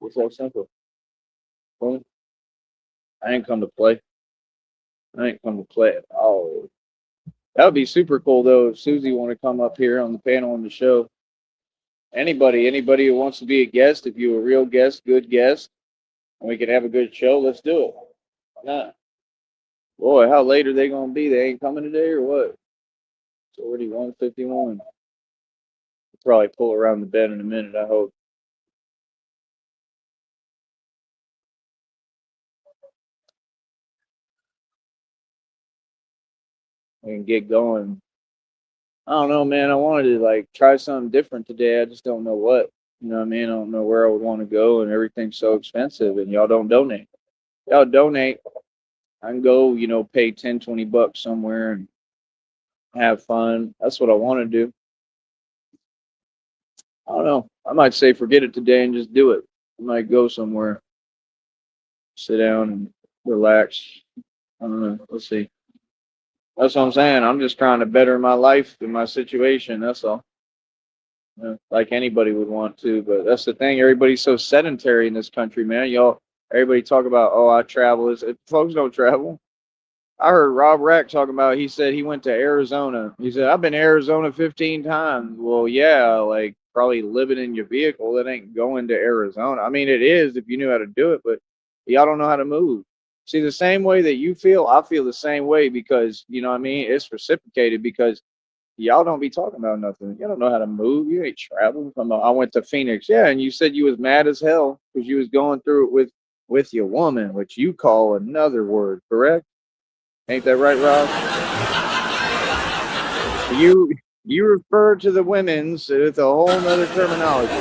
It's so simple. Boom. I ain't come to play. I ain't come to play at all. That would be super cool though if Susie want to come up here on the panel on the show. Anybody who wants to be a guest, if you're a real guest, good guest, and we can have a good show, let's do it. Why not? Boy, how late are they gonna be? They ain't coming today or what? It's already 1:51. Probably pull around the bend in a minute, I hope. We can get going. I don't know, man. I wanted to like try something different today. I just don't know what. You know what I mean? I don't know where I would want to go, and everything's so expensive, and y'all don't donate. Y'all donate. I can go, pay 10, $20 somewhere and have fun. That's what I want to do. I don't know. I might say forget it today and just do it. I might go somewhere, sit down and relax. I don't know. Let's see. That's what I'm saying. I'm just trying to better my life and my situation. That's all. Like anybody would want to, but that's the thing. Everybody's so sedentary in this country, man. Everybody talk about, oh, I travel. Folks don't travel. I heard Rob Rack talking about, he said he went to Arizona. He said, I've been to Arizona 15 times. Well, yeah, like probably living in your vehicle. That ain't going to Arizona. I mean, it is if you knew how to do it, but y'all don't know how to move. See, the same way that you feel, I feel the same way because, you know what I mean? It's reciprocated because y'all don't be talking about nothing. You don't know how to move. You ain't traveling. I went to Phoenix. Yeah, and you said you was mad as hell because you was going through it with your woman, which you call another word, correct? Ain't that right, Rob? You refer to the women's with a whole nother terminology.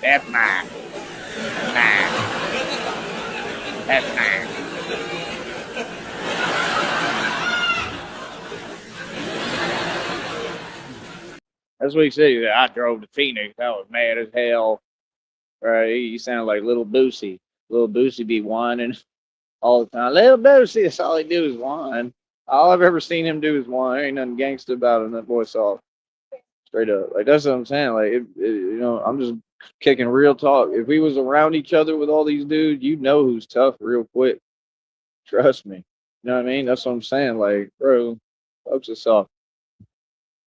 That's mine. That's mine. That's what he said. He said, I drove to Phoenix. I was mad as hell. Right? He sounded like Little Boosie. Little Boosie be whining all the time. Little Boosie, that's all he do is whine. All I've ever seen him do is whine. Ain't nothing gangster about him. That boy soft. Straight up. Like, that's what I'm saying. Like, I'm just kicking real talk. If we was around each other with all these dudes, you know who's tough real quick. Trust me. You know what I mean? That's what I'm saying. Like, bro, folks are soft.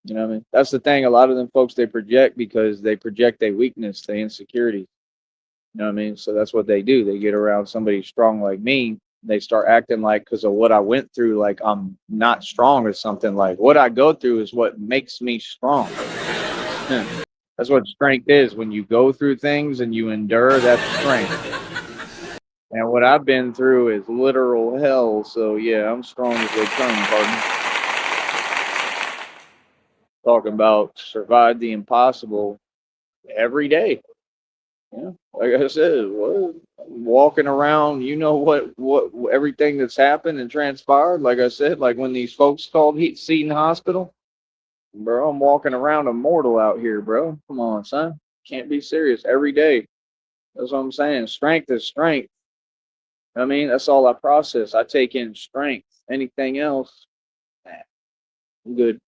You know what I mean? That's the thing. A lot of them folks, they project because they project their weakness, their insecurities. You know what I mean? So that's what they do. They get around somebody strong like me. They start acting like because of what I went through, like I'm not strong or something. Like what I go through is what makes me strong. That's what strength is. When you go through things and you endure, that's strength. And what I've been through is literal hell. So yeah, I'm strong as they come, partner. Talking about survive the impossible every day. Yeah, like I said, walking around, what everything that's happened and transpired. Like I said, like when these folks called Seton Hospital, bro, I'm walking around immortal out here, bro. Come on, son, can't be serious every day. That's what I'm saying. Strength is strength. I mean, that's all I process. I take in strength. Anything else, nah, I'm good.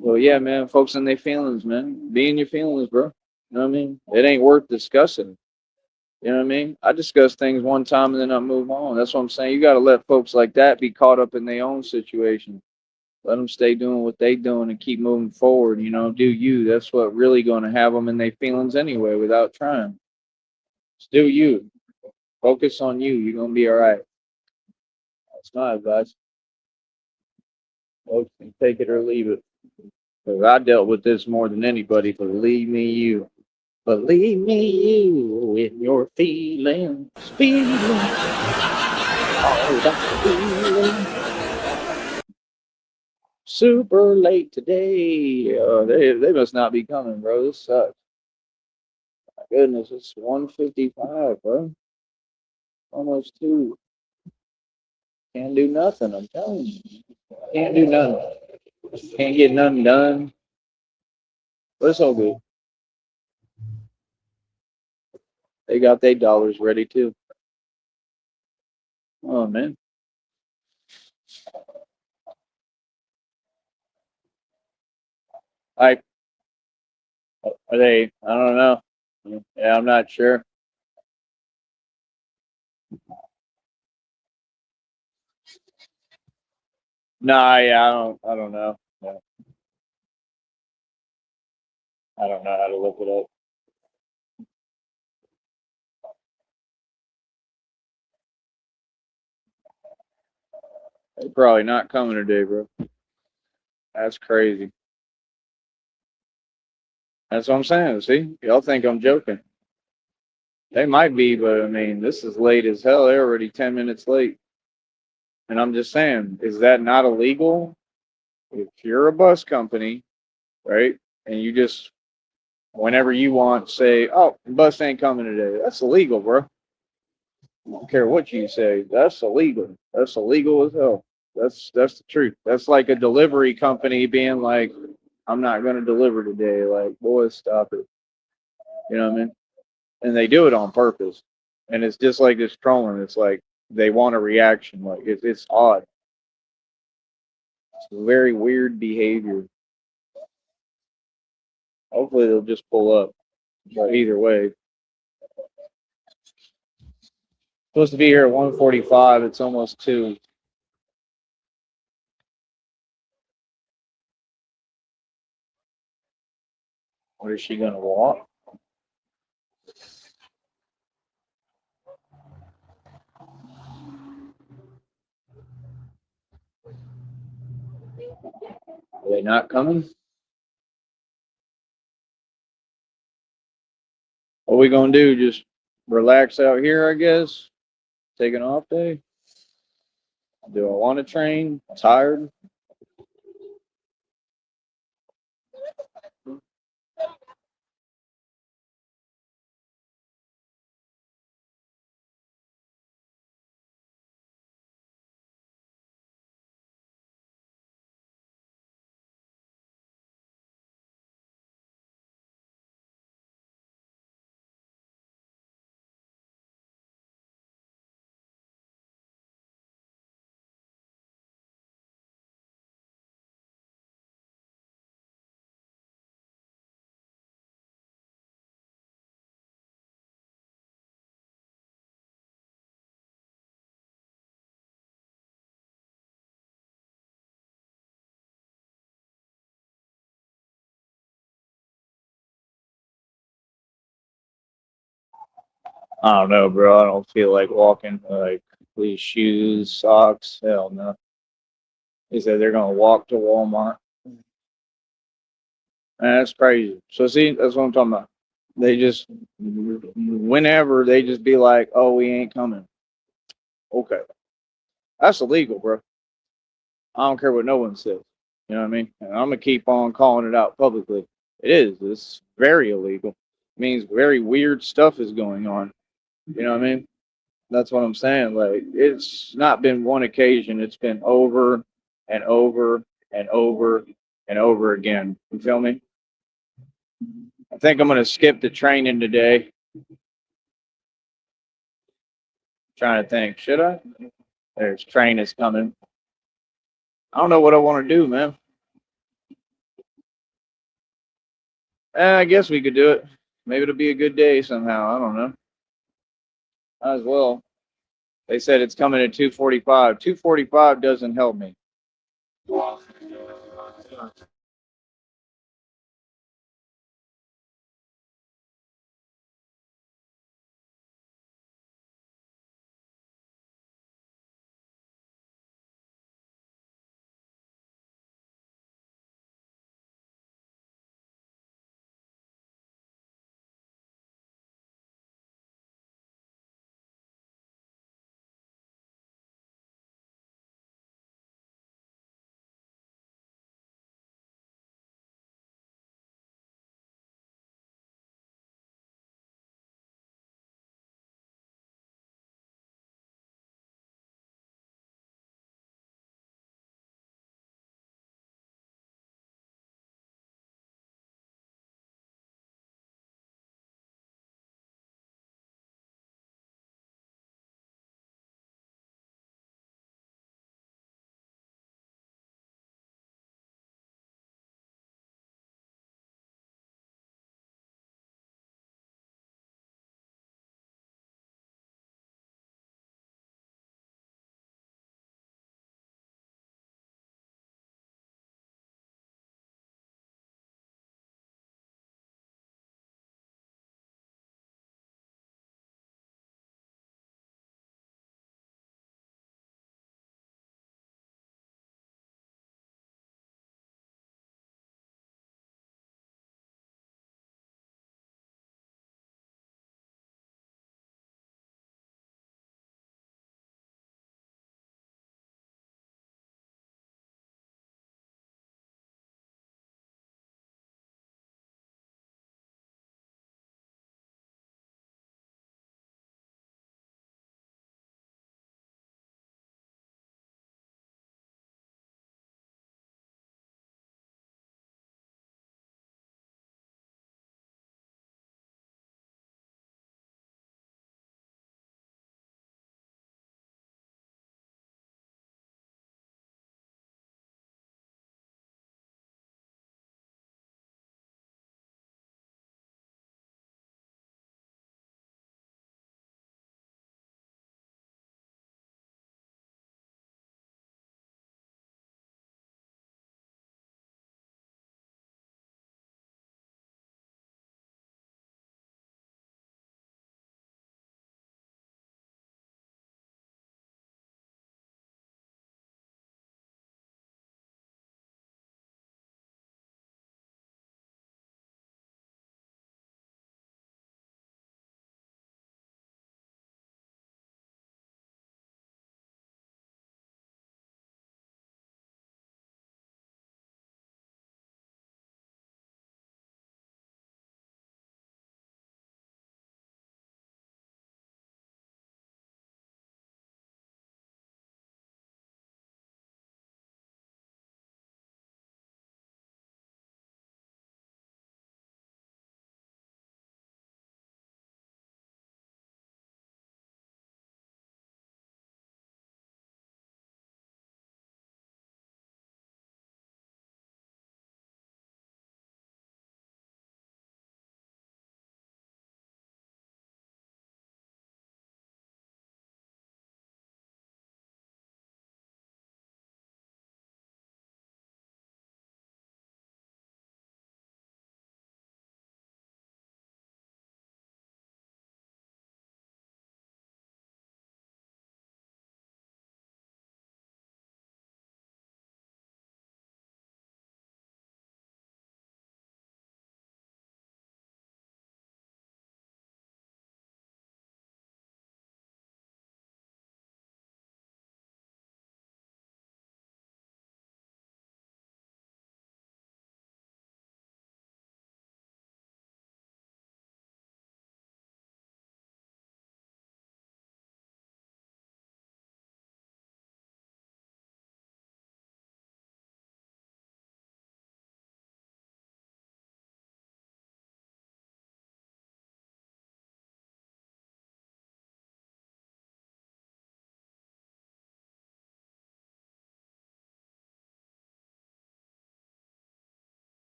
Well, yeah, man, folks in their feelings, man. Be in your feelings, bro. You know what I mean? It ain't worth discussing. You know what I mean? I discuss things one time and then I move on. That's what I'm saying. You got to let folks like that be caught up in their own situation. Let them stay doing what they doing and keep moving forward. Do you. That's what really going to have them in their feelings anyway without trying. Just do you. Focus on you. You're going to be all right. That's my advice. Folks can take it or leave it. Because I dealt with this more than anybody. Believe me, you. Believe me, you in your feelings. All that feeling. Super late today. They must not be coming, bro. This sucks. My goodness, it's 1:55, bro. Almost 2. Can't do nothing, I'm telling you. Can't do nothing. Can't get nothing done. But it's all good. They got their dollars ready too. Oh man. Like, are they? I don't know. Yeah, I'm not sure. Nah, yeah, I don't know. Yeah, I don't know how to look it up. They're probably not coming today, bro. That's crazy. That's what I'm saying. See, y'all think I'm joking. They might be, but I mean, this is late as hell. They're already 10 minutes late. And I'm just saying, is that not illegal? If you're a bus company, right, and you just, whenever you want, say, oh, the bus ain't coming today, that's illegal, bro. I don't care what you say. That's illegal. That's illegal as hell. That's the truth. That's like a delivery company being like, I'm not going to deliver today. Like, boys, stop it. You know what I mean? And they do it on purpose. And it's just like this trolling. It's like they want a reaction. Like it's odd. It's very weird behavior. Hopefully they'll just pull up. But either way, supposed to be here at 1:45. It's almost 2. What is she gonna walk? Are they not coming? What we gonna do? Just relax out here, I guess. Take an off day. Do I want to train? Tired? I don't know, bro. I don't feel like walking. Like these shoes, socks. Hell no. They said they're gonna walk to Walmart. That's crazy. So see, that's what I'm talking about. They just, whenever they just be like, "Oh, we ain't coming." Okay, that's illegal, bro. I don't care what no one says. You know what I mean? And I'm gonna keep on calling it out publicly. It is. It's very illegal. It means very weird stuff is going on. You know what I mean? That's what I'm saying. Like, it's not been one occasion. It's been over and over and over and over again. You feel me? I think I'm gonna skip the training today. Trying to think, should I? There's train is coming. I don't know what I want to do, man. I guess we could do it. Maybe it'll be a good day somehow. I don't know. Might as well. They said it's coming at 2:45. 2:45 doesn't help me.